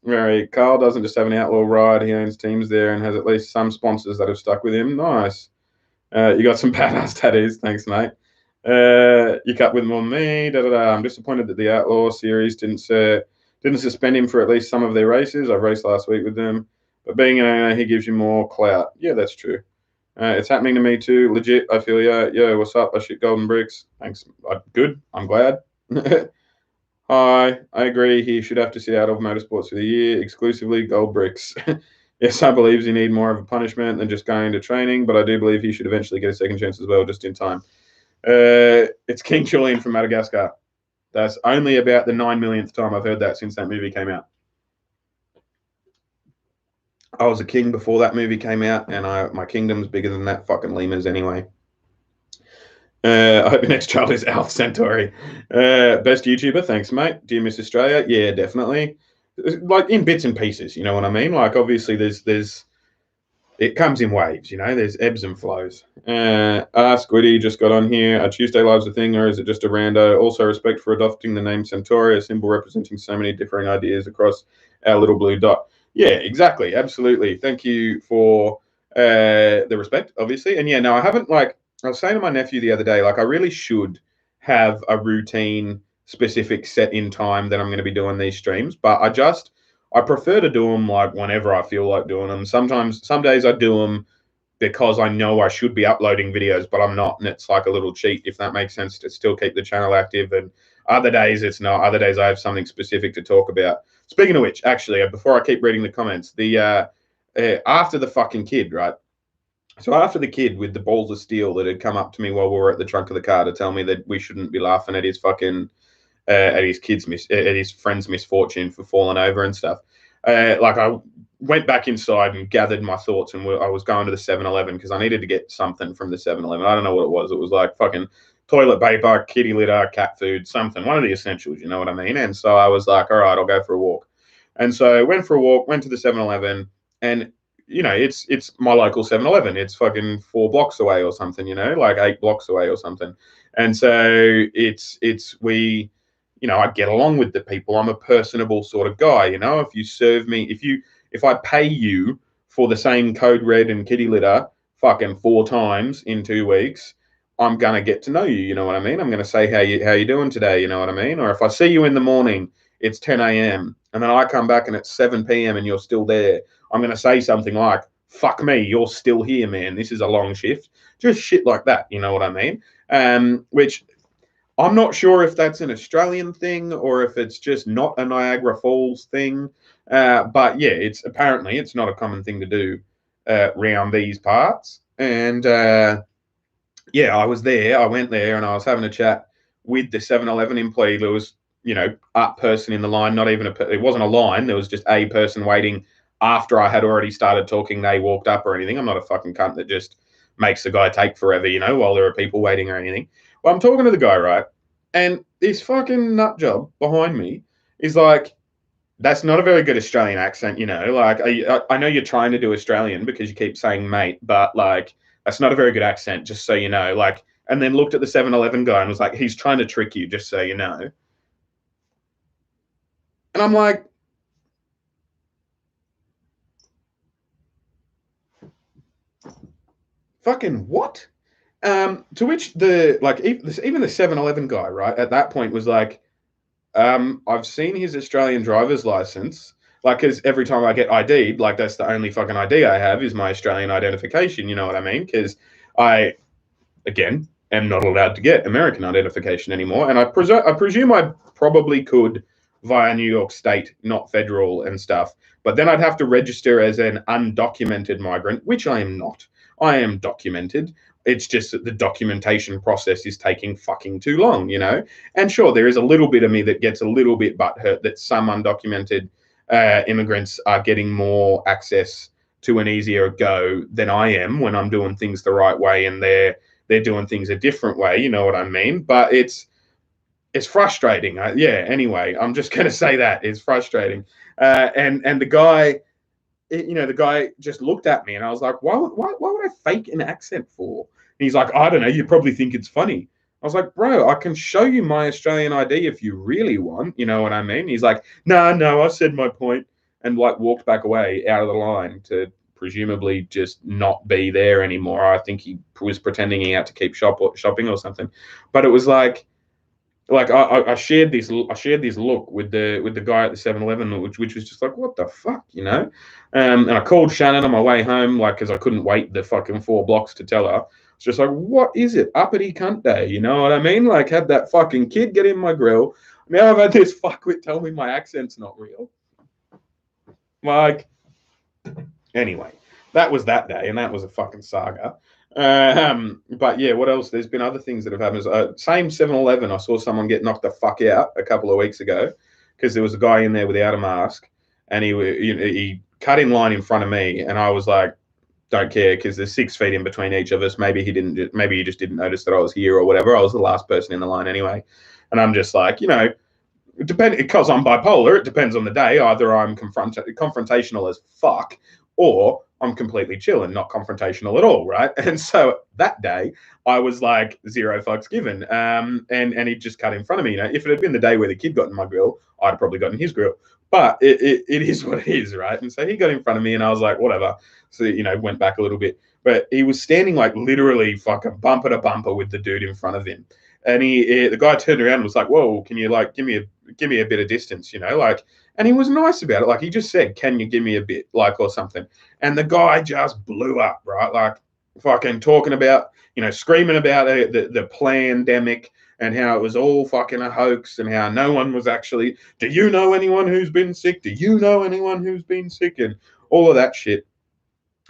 Right. Carl doesn't just have an outlaw ride. He owns teams there and has at least some sponsors that have stuck with him. Nice. You got some badass tattoos. Thanks, mate. You cut with more than me. I'm disappointed that the Outlaw series didn't suspend him for at least some of their races. I raced last week with them, but being an owner, he gives you more clout. Yeah, that's true. It's happening to me too. Legit, I feel ya. Yo, what's up? I shit golden bricks. Thanks. Good. I'm glad. Hi. I agree. He should have to sit out of motorsports for the year exclusively gold bricks. Yes, I believe he need more of a punishment than just going to training, but I do believe he should eventually get a second chance as well, just in time. It's King Julian from Madagascar. That's only about the 9 millionth time I've heard that since that movie came out. I was a king before that movie came out, and my kingdom's bigger than that fucking lemurs anyway. I hope your next child is Alf Centauri. Best YouTuber, thanks, mate. Do you miss Australia? Yeah, definitely. Like in bits and pieces, you know what I mean? Like obviously there's it comes in waves, there's ebbs and flows. Squiddy just got on here. Are Tuesday Lives a thing or is it just a rando? Also, respect for adopting the name Centauri, a symbol representing so many differing ideas across our little blue dot. Yeah, exactly. Absolutely. Thank you for the respect, obviously. And yeah, no, I was saying to my nephew the other day, like, I really should have a routine specific set in time that I'm going to be doing these streams, but I prefer to do them like whenever I feel like doing them. Sometimes, some days I do them because I know I should be uploading videos, but I'm not. And it's like a little cheat, if that makes sense, to still keep the channel active. And other days it's not. Other days I have something specific to talk about. Speaking of which, actually, before I keep reading the comments, after the fucking kid, right? So after the kid with the balls of steel that had come up to me while we were at the trunk of the car to tell me that we shouldn't be laughing at his fucking at his friend's misfortune for falling over and stuff. I went back inside and gathered my thoughts, and I was going to the 7-Eleven because I needed to get something from the 7-Eleven. I don't know what it was. It was like fucking toilet paper, kitty litter, cat food, something, one of the essentials, you know what I mean? And so I was like, all right, I'll go for a walk. And so I went for a walk, went to the 7-Eleven, and it's my local 7-Eleven. It's fucking 4 blocks away or something, like 8 blocks away or something. And so I get along with the people. I'm a personable sort of guy, If you serve me, if I pay you for the same code red and kitty litter fucking 4 times in 2 weeks, I'm gonna get to know you. You know what I mean? I'm gonna say how you doing today. You know what I mean? Or if I see you in the morning, it's 10 a.m. and then I come back and it's 7 p.m. and you're still there, I'm gonna say something like, "Fuck me, you're still here, man. This is a long shift." Just shit like that. You know what I mean? Which I'm not sure if that's an Australian thing or if it's just not a Niagara Falls thing. But yeah, it's not a common thing to do around these parts. And yeah, I was there. I went there and I was having a chat with the 7-Eleven employee. There was, a person in the line, not even it wasn't a line. There was just a person waiting after I had already started talking. They walked up or anything. I'm not a fucking cunt that just makes the guy take forever, while there are people waiting or anything. Well, I'm talking to the guy, right? And this fucking nut job behind me is like, that's not a very good Australian accent, Like, I know you're trying to do Australian because you keep saying mate, but like, that's not a very good accent, just so you know. Like, and then looked at the 7-Eleven guy and was like, he's trying to trick you, just so you know. And I'm like, fucking what? To which the like even the 7-Eleven guy, right, at that point was like, I've seen his Australian driver's license. Like, because every time I get ID'd, like that's the only fucking ID I have is my Australian identification. You know what I mean? Because I, again, am not allowed to get American identification anymore, and I presume I probably could via New York State, not federal and stuff. But then I'd have to register as an undocumented migrant, which I am not. I am documented. It's just that the documentation process is taking fucking too long, you know? And sure, there is a little bit of me that gets a little bit butthurt that some undocumented immigrants are getting more access to an easier go than I am when I'm doing things the right way and they're doing things a different way. You know what I mean? But it's frustrating. Yeah. Anyway, I'm just going to say that it's frustrating. And the guy, the guy just looked at me and I was like, why would I fake an accent for? And he's like, I don't know. You probably think it's funny. I was like, bro, I can show you my Australian ID if you really want. You know what I mean? He's like, no, I said my point, and like walked back away out of the line to presumably just not be there anymore. I think he was pretending he had to keep shopping or something. But it was like I shared this look with the guy at the 7-Eleven, which was just like, what the fuck, you know? And I called Shannon on my way home, like, because I couldn't wait the fucking 4 blocks to tell her. It's just like, what is it? Uppity cunt day, you know what I mean? Like, had that fucking kid get in my grill. Now I've had this fuckwit tell me my accent's not real. Like, anyway, that was that day, and that was a fucking saga. But yeah, what else? There's been other things that have happened. Same 7-Eleven, I saw someone get knocked the fuck out a couple of weeks ago because there was a guy in there without a mask, and he cut in line in front of me, and I was like, don't care, because there's 6 feet in between each of us. Maybe he just didn't notice that I was here or whatever. I was the last person in the line anyway, and I'm just like, because I'm bipolar, it depends on the day. Either I'm confrontational as fuck, or I'm completely chill and not confrontational at all, right? And so that day, I was like, 0 fucks given. And he just cut in front of me. If it had been the day where the kid got in my grill, I'd have probably got in his grill. But it is what it is, right? And so he got in front of me, and I was like, whatever. So went back a little bit, but he was standing like literally fucking bumper to bumper with the dude in front of him. And the guy turned around and was like, whoa, can you like give me a bit of distance, and he was nice about it. Like, he just said, can you give me a bit, like, or something. And the guy just blew up, right? Like, fucking talking about, screaming about the pandemic and how it was all fucking a hoax and how no one was actually, do you know anyone who's been sick? Do you know anyone who's been sick? And all of that shit.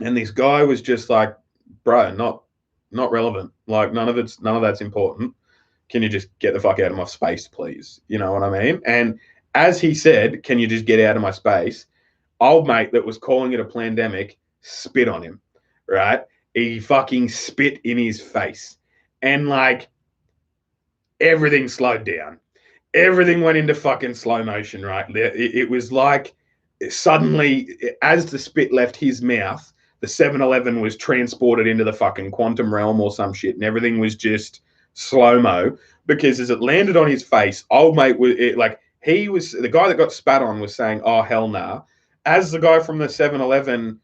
And this guy was just like, bro, not relevant. Like, none of that's important. Can you just get the fuck out of my space, please? You know what I mean? And as he said, can you just get out of my space? Old mate that was calling it a pandemic spit on him, right? He fucking spit in his face. And like, everything slowed down. Everything went into fucking slow motion, right? It was like suddenly, as the spit left his mouth, the 7-Eleven was transported into the fucking quantum realm or some shit. And everything was just slow-mo, because as it landed on his face, old mate was the guy that got spat on was saying, oh hell nah, as the guy from the 7-Eleven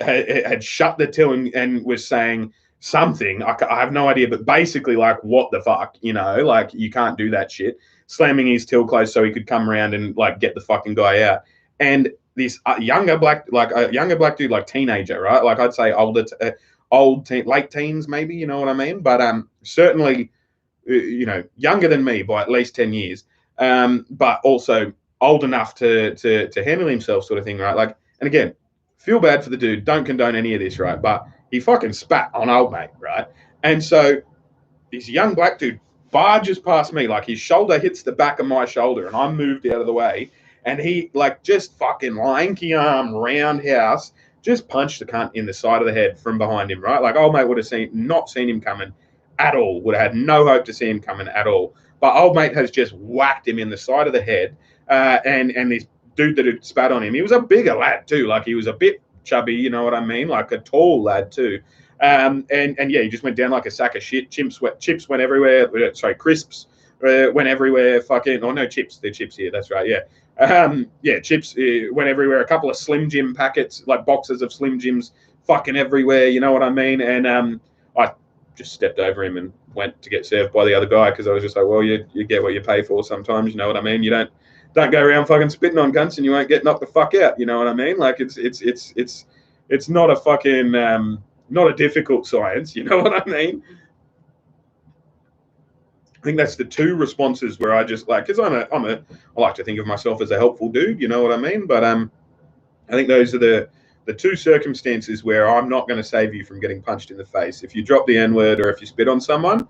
had shut the till and was saying something, I have no idea, but basically like, what the fuck, like, you can't do that shit, slamming his till closed so he could come around and like get the fucking guy out. And this younger black dude, like teenager, right, like I'd say late teens, maybe, you know what I mean? But certainly, younger than me by at least 10 years, but also old enough to handle himself, sort of thing, right? Like, and again, feel bad for the dude. Don't condone any of this, right? But he fucking spat on old mate, right? And so this young black dude barges past me, like his shoulder hits the back of my shoulder, and I'm moved out of the way, and he like just fucking lanky arm roundhouse just punched the cunt in the side of the head from behind him, right? Like, old mate would have not seen him coming at all, would have had no hope to see him coming at all. But old mate has just whacked him in the side of the head, and this dude that had spat on him, he was a bigger lad too, like he was a bit chubby, you know what I mean? Like a tall lad too. And yeah, he just went down like a sack of shit. Chips went everywhere. Sorry, crisps went everywhere. Fucking, no chips. They're chips here. That's right. Yeah. Yeah, chips went everywhere. A couple of Slim Jim packets, like boxes of Slim Jims, fucking everywhere. You know what I mean? And I just stepped over him and went to get served by the other guy because I was just like, well, you get what you pay for sometimes. You know what I mean? You don't go around fucking spitting on cunts and you won't get knocked the fuck out. You know what I mean? Like it's not a fucking not a difficult science. You know what I mean? I think that's the two responses where I just like, because I like to think of myself as a helpful dude, you know what I mean? But I think those are the two circumstances where I'm not going to save you from getting punched in the face. If you drop the N-word or if you spit on someone,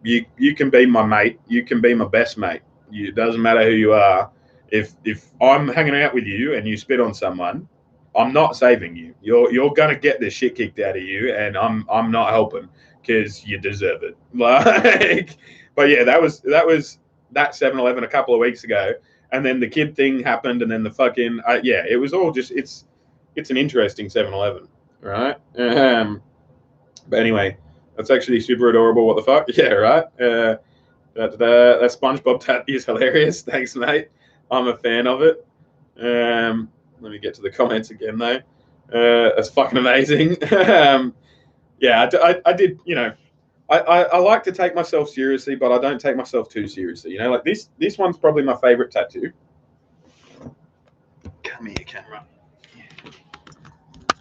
you can be my mate, you can be my best mate. It doesn't matter who you are. If I'm hanging out with you and you spit on someone, I'm not saving you. You're gonna get the shit kicked out of you, and I'm not helping because you deserve it. Like, but yeah, that was that 7-Eleven a couple of weeks ago, and then the kid thing happened, and then the fucking yeah, it was all just it's an interesting 7-Eleven, right? But anyway, that's actually super adorable. What the fuck? Yeah, right. That SpongeBob tat is hilarious. Thanks, mate. I'm a fan of it. Let me get to the comments again, though. That's fucking amazing. Yeah, I did, you know, I like to take myself seriously, but I don't take myself too seriously. You know, like this one's probably my favorite tattoo. Come here, camera.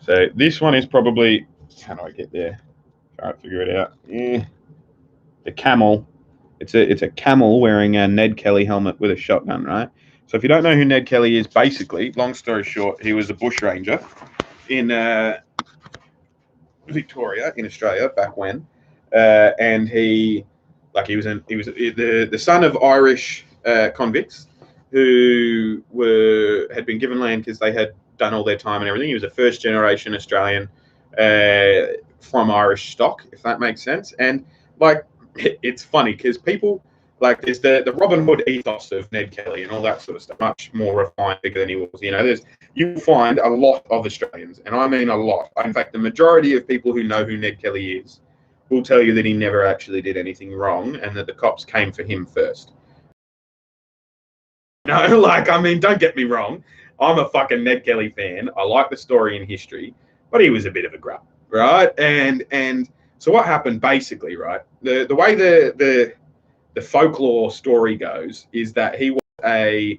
So this one is probably, how do I get there? Try to figure it out. Yeah. The camel. It's a camel wearing a Ned Kelly helmet with a shotgun, right? So if you don't know who Ned Kelly is, basically, long story short, he was a bushranger in Victoria in Australia back when, and he was the son of Irish convicts who had been given land because they had done all their time and everything. He was a first generation Australian from Irish stock, if that makes sense. And like, it's funny because people like there's the Robin Hood ethos of Ned Kelly and all that sort of stuff, much more refined, bigger than he was. You know, you find a lot of Australians, and I mean a lot. In fact, the majority of people who know who Ned Kelly is will tell you that he never actually did anything wrong and that the cops came for him first. No, like, I mean, don't get me wrong. I'm a fucking Ned Kelly fan. I like the story and history, but he was a bit of a grub, right? And so what happened basically, right? The way the folklore story goes is that he was that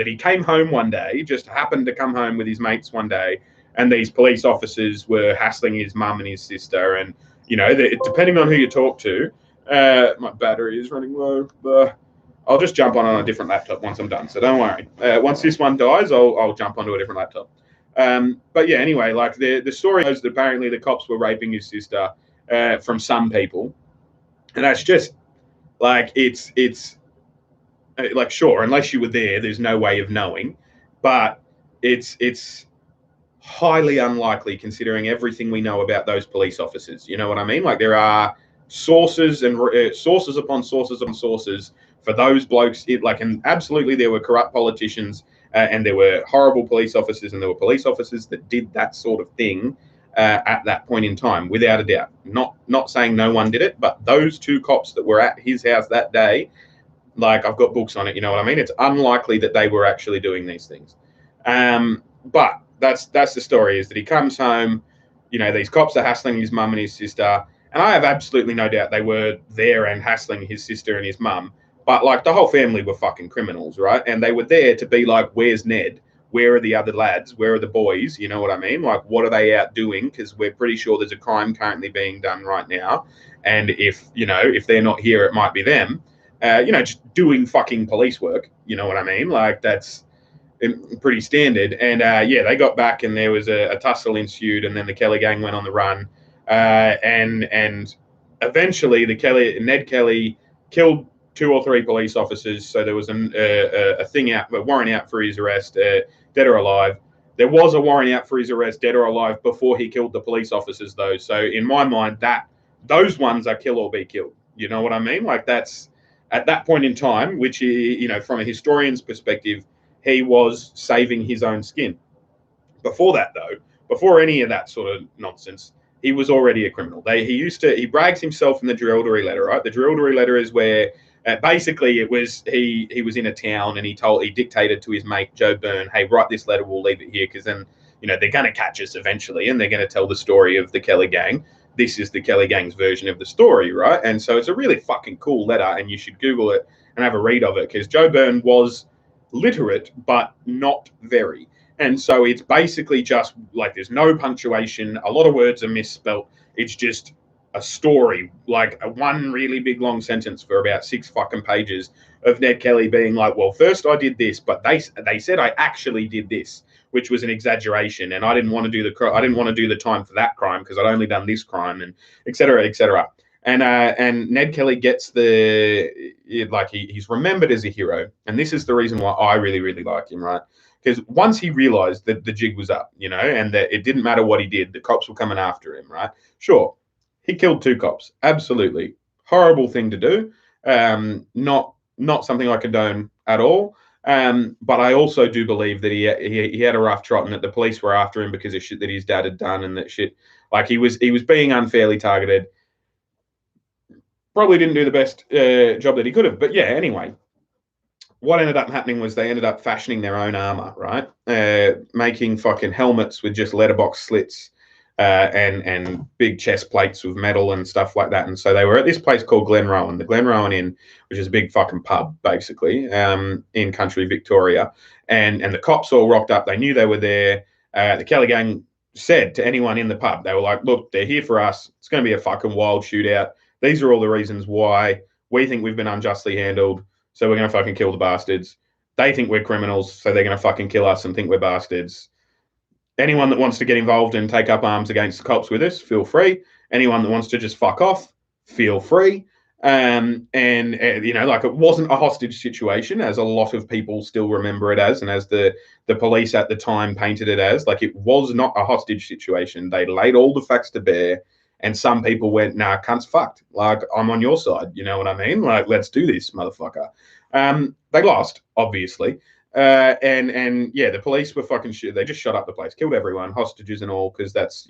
he came home one day, just happened to come home with his mates one day, and these police officers were hassling his mum and his sister, and you know, depending on who you talk to, my battery is running low. I'll just jump on a different laptop once I'm done, so don't worry. Once this one dies, I'll jump onto a different laptop. But yeah, anyway, like the story goes that apparently the cops were raping his sister from some people, and that's just like it's like, sure, unless you were there, there's no way of knowing, but it's highly unlikely considering everything we know about those police officers. You know what I mean? Like, there are sources and sources upon sources upon sources for those blokes. And absolutely there were corrupt politicians and there were horrible police officers, and there were police officers that did that sort of thing at that point in time, without a doubt. Not saying no one did it, but those two cops that were at his house that day, like, I've got books on it, you know what I mean? It's unlikely that they were actually doing these things. But that's the story, is that he comes home, you know, these cops are hassling his mum and his sister, and I have absolutely no doubt they were there and hassling his sister and his mum, but like, the whole family were fucking criminals, right? And they were there to be like, where's Ned? Where are the other lads? Where are the boys? You know what I mean? Like, what are they out doing? Because we're pretty sure there's a crime currently being done right now, and if they're not here, it might be them. Just doing fucking police work. You know what I mean? Like, that's pretty standard. And they got back, and there was a tussle ensued, and then the Kelly gang went on the run, and eventually Ned Kelly killed 2 or 3 police officers. So there was a warrant out for his arrest, dead or alive. There was a warrant out for his arrest, dead or alive, before he killed the police officers, though. So in my mind, those ones are kill or be killed. You know what I mean? Like, that's at that point in time, which, from a historian's perspective, he was saving his own skin. Before that, though, before any of that sort of nonsense, he was already a criminal. He brags himself in the Drilldery letter, right? The Drilldery letter is where Basically, it was he was in a town and he dictated to his mate Joe Byrne, "Hey, write this letter. We'll leave it here because then they're going to catch us eventually and they're going to tell the story of the Kelly Gang. This is the Kelly Gang's version of the story, right?" And so it's a really fucking cool letter, and you should Google it and have a read of it because Joe Byrne was literate but not very. And so it's basically just like there's no punctuation, a lot of words are misspelt. It's just a story, like a one really big long sentence for about 6 fucking pages of Ned Kelly being like, "Well, first I did this, but they said I actually did this, which was an exaggeration, and I didn't want to do the time for that crime because I'd only done this crime," and et cetera, et cetera. And Ned Kelly gets he's remembered as a hero, and this is the reason why I really really like him, right? Because once he realized that the jig was up, and that it didn't matter what he did, the cops were coming after him, right? Sure, he killed 2 cops, absolutely horrible thing to do, not something I condone at all. But I also do believe that he had a rough trot and that the police were after him because of shit that his dad had done and that shit. Like he was being unfairly targeted. Probably didn't do the best job that he could have. But yeah, anyway, what ended up happening was they ended up fashioning their own armor, right? Making fucking helmets with just letterbox slits and big chest plates with metal and stuff like that. And so they were at this place called Glenrowan, the Glenrowan Inn, which is a big fucking pub, basically, in country Victoria. And the cops all rocked up. They knew they were there. The Kelly Gang said to anyone in the pub, they were like, "Look, they're here for us. It's going to be a fucking wild shootout. These are all the reasons why we think we've been unjustly handled. So we're going to fucking kill the bastards. They think we're criminals, so they're going to fucking kill us and think we're bastards. Anyone that wants to get involved and take up arms against the cops with us, feel free. Anyone that wants to just fuck off, feel free." And it wasn't a hostage situation, as a lot of people still remember it as, and as the police at the time painted it as. Like, it was not a hostage situation. They laid all the facts to bear, and some people went, "Nah, cunt's fucked. Like, I'm on your side." You know what I mean? Like, let's do this, motherfucker. They lost, obviously. And yeah, the police were fucking shit. They just shot up the place, killed everyone, hostages and all, because that's,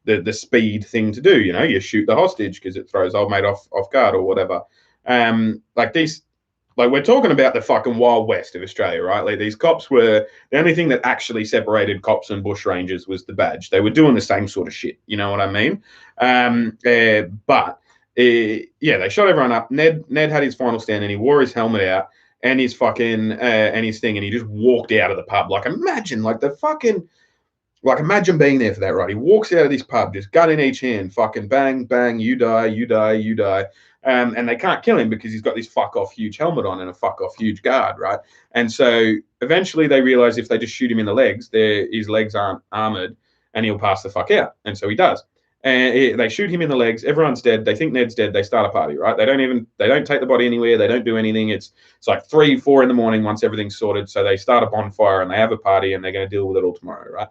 the speed thing to do. You shoot the hostage because it throws old mate off guard or whatever. We're talking about the fucking Wild West of Australia, right? Like, these cops were, the only thing that actually separated cops and bushrangers was the badge. They were doing the same sort of shit. You know what I mean? They shot everyone up. Ned had his final stand and he wore his helmet out and his fucking and his thing, and he just walked out of the pub. Like, imagine being there for that, right? He walks out of this pub, just gun in each hand, fucking bang, bang, you die, you die, you die. And they can't kill him because he's got this fuck off huge helmet on and a fuck off huge guard, right? And so eventually they realize if they just shoot him in the legs, his legs aren't armored and he'll pass the fuck out. And so he does. And they shoot him in the legs. Everyone's dead. They think Ned's dead. They start a party, right? They don't take the body anywhere. They don't do anything. It's like 3, 4 in the morning once everything's sorted. So they start a bonfire and they have a party and they're going to deal with it all tomorrow, right?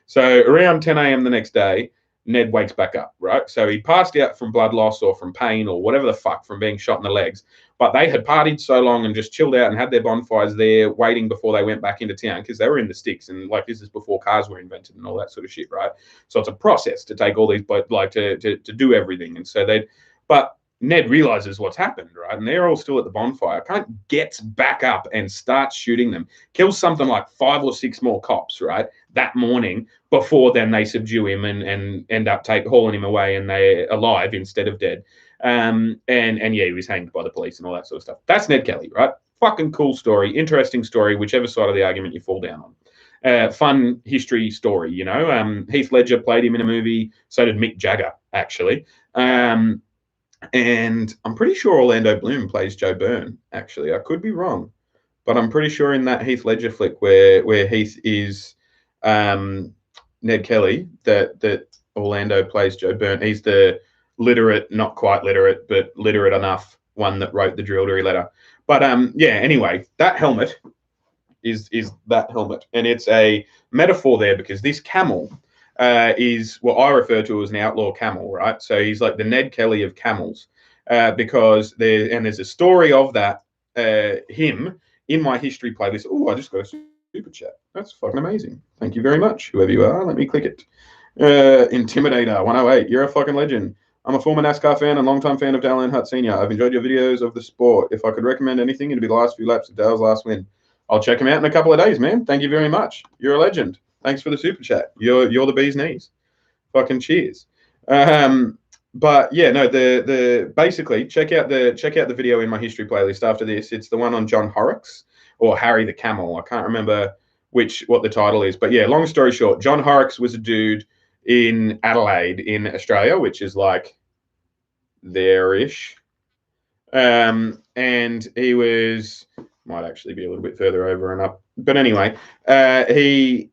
So around 10 a.m. the next day, Ned wakes back up, right? So he passed out from blood loss or from pain or whatever the fuck from being shot in the legs. But they had partied so long and just chilled out and had their bonfires there waiting before they went back into town because they were in the sticks. And like, this is before cars were invented and all that sort of shit, right? So it's a process to take all these, to do everything. And so but Ned realizes what's happened, right? And they're all still at the bonfire. Cunt gets back up and starts shooting them. Kills something like 5 or 6 more cops, right? That morning, before then they subdue him and end up hauling him away, and they're alive instead of dead. And yeah, he was hanged by the police and all that sort of stuff. That's Ned Kelly, right? Fucking cool story, interesting story, whichever side of the argument you fall down on. Fun history story, Heath Ledger played him in a movie. So did Mick Jagger, actually. And I'm pretty sure Orlando Bloom plays Joe Byrne, actually. I could be wrong, but I'm pretty sure in that Heath Ledger flick where Heath is Ned Kelly, that Orlando plays Joe Byrne. He's the literate, not quite literate, but literate enough one that wrote the drillery letter. But anyway, that helmet is that helmet. And it's a metaphor there because this camel is what I refer to as an outlaw camel, right? So he's like the Ned Kelly of camels, because there's a story of that him in my history playlist. Oh, I just got a super chat. That's fucking amazing. Thank you very much, whoever you are. Let me click it. Intimidator 108. You're a fucking legend. I'm a former NASCAR fan and longtime fan of Dale Earnhardt Sr. I've enjoyed your videos of the sport. If I could recommend anything, it'd be the last few laps of Dale's last win. I'll check him out in a couple of days, man. Thank you very much. You're a legend. Thanks for the super chat. You're the bee's knees. Fucking cheers. But yeah, no, the basically check out the video in my history playlist after this. It's the one on John Horrocks or Harry the Camel. I can't remember what the title is, but yeah, long story short, John Horrocks was a dude in Adelaide in Australia, which is like there-ish. And he might actually be a little bit further over and up. But anyway, he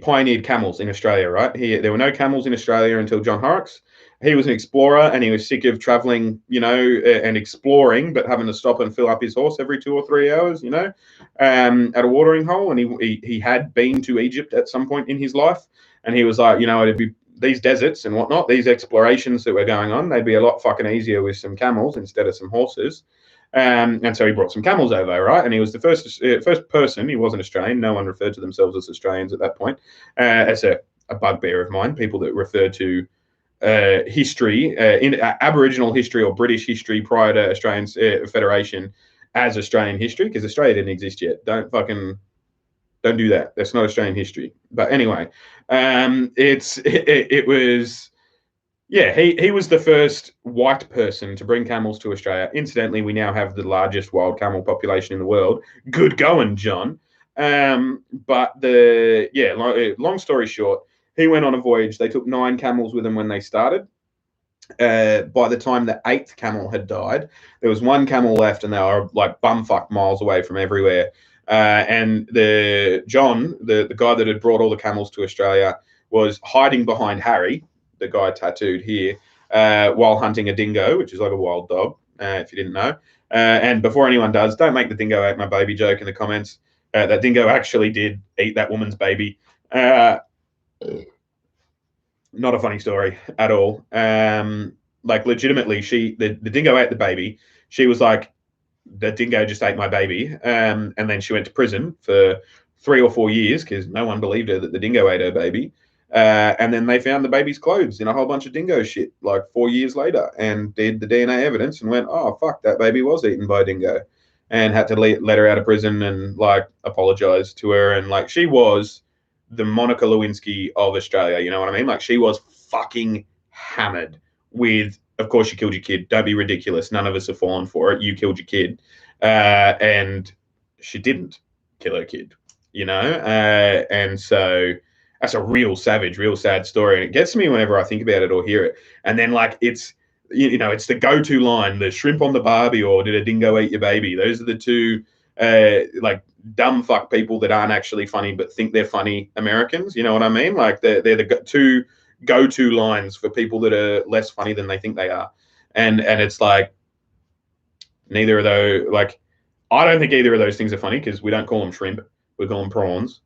pioneered camels in Australia, right? There were no camels in Australia until John Horrocks. He was an explorer, and he was sick of traveling, and exploring, but having to stop and fill up his horse every 2 or 3 hours, at a watering hole. And he had been to Egypt at some point in his life, and he was like, it'd be these deserts and whatnot, these explorations that were going on, they'd be a lot fucking easier with some camels instead of some horses. And so he brought some camels over, right? And he was the first person. He wasn't Australian. No one referred to themselves as Australians at that point. It's a bugbear of mine. People that refer to history, in Aboriginal history or British history prior to Australian Federation as Australian history, because Australia didn't exist yet. Don't do that. That's not Australian history. But anyway, it was. Yeah, he was the first white person to bring camels to Australia. Incidentally, we now have the largest wild camel population in the world. Good going, John. But long story short, he went on a voyage. They took 9 camels with them when they started. By the time the 8th camel had died, there was 1 camel left, and they were like bumfuck miles away from everywhere. And the guy that had brought all the camels to Australia, was hiding behind Harry, the guy tattooed here, while hunting a dingo, which is like a wild dog, if you didn't know. And before anyone does, don't make the dingo ate my baby joke in the comments. That dingo actually did eat that woman's baby. Not a funny story at all. Like legitimately, the dingo ate the baby. She was like, the dingo just ate my baby. And then she went to prison for 3 or 4 years because no one believed her that the dingo ate her baby. And then they found the baby's clothes in a whole bunch of dingo shit like 4 years later, and did the DNA evidence and went, oh, fuck, that baby was eaten by a dingo, and had to let her out of prison and like apologize to her. And like, she was the Monica Lewinsky of Australia. You know what I mean? Like, she was fucking hammered with, of course, you killed your kid. Don't be ridiculous. None of us have fallen for it. You killed your kid. And she didn't kill her kid, and so that's a real savage, real sad story. And it gets to me whenever I think about it or hear it. And then like, it's the go-to line, the shrimp on the barbie or did a dingo eat your baby? Those are the two like dumb fuck people that aren't actually funny but think they're funny Americans. You know what I mean? Like they're the two go-to lines for people that are less funny than they think they are. And it's like, neither of those, like, I don't think either of those things are funny because we don't call them shrimp. We call them prawns.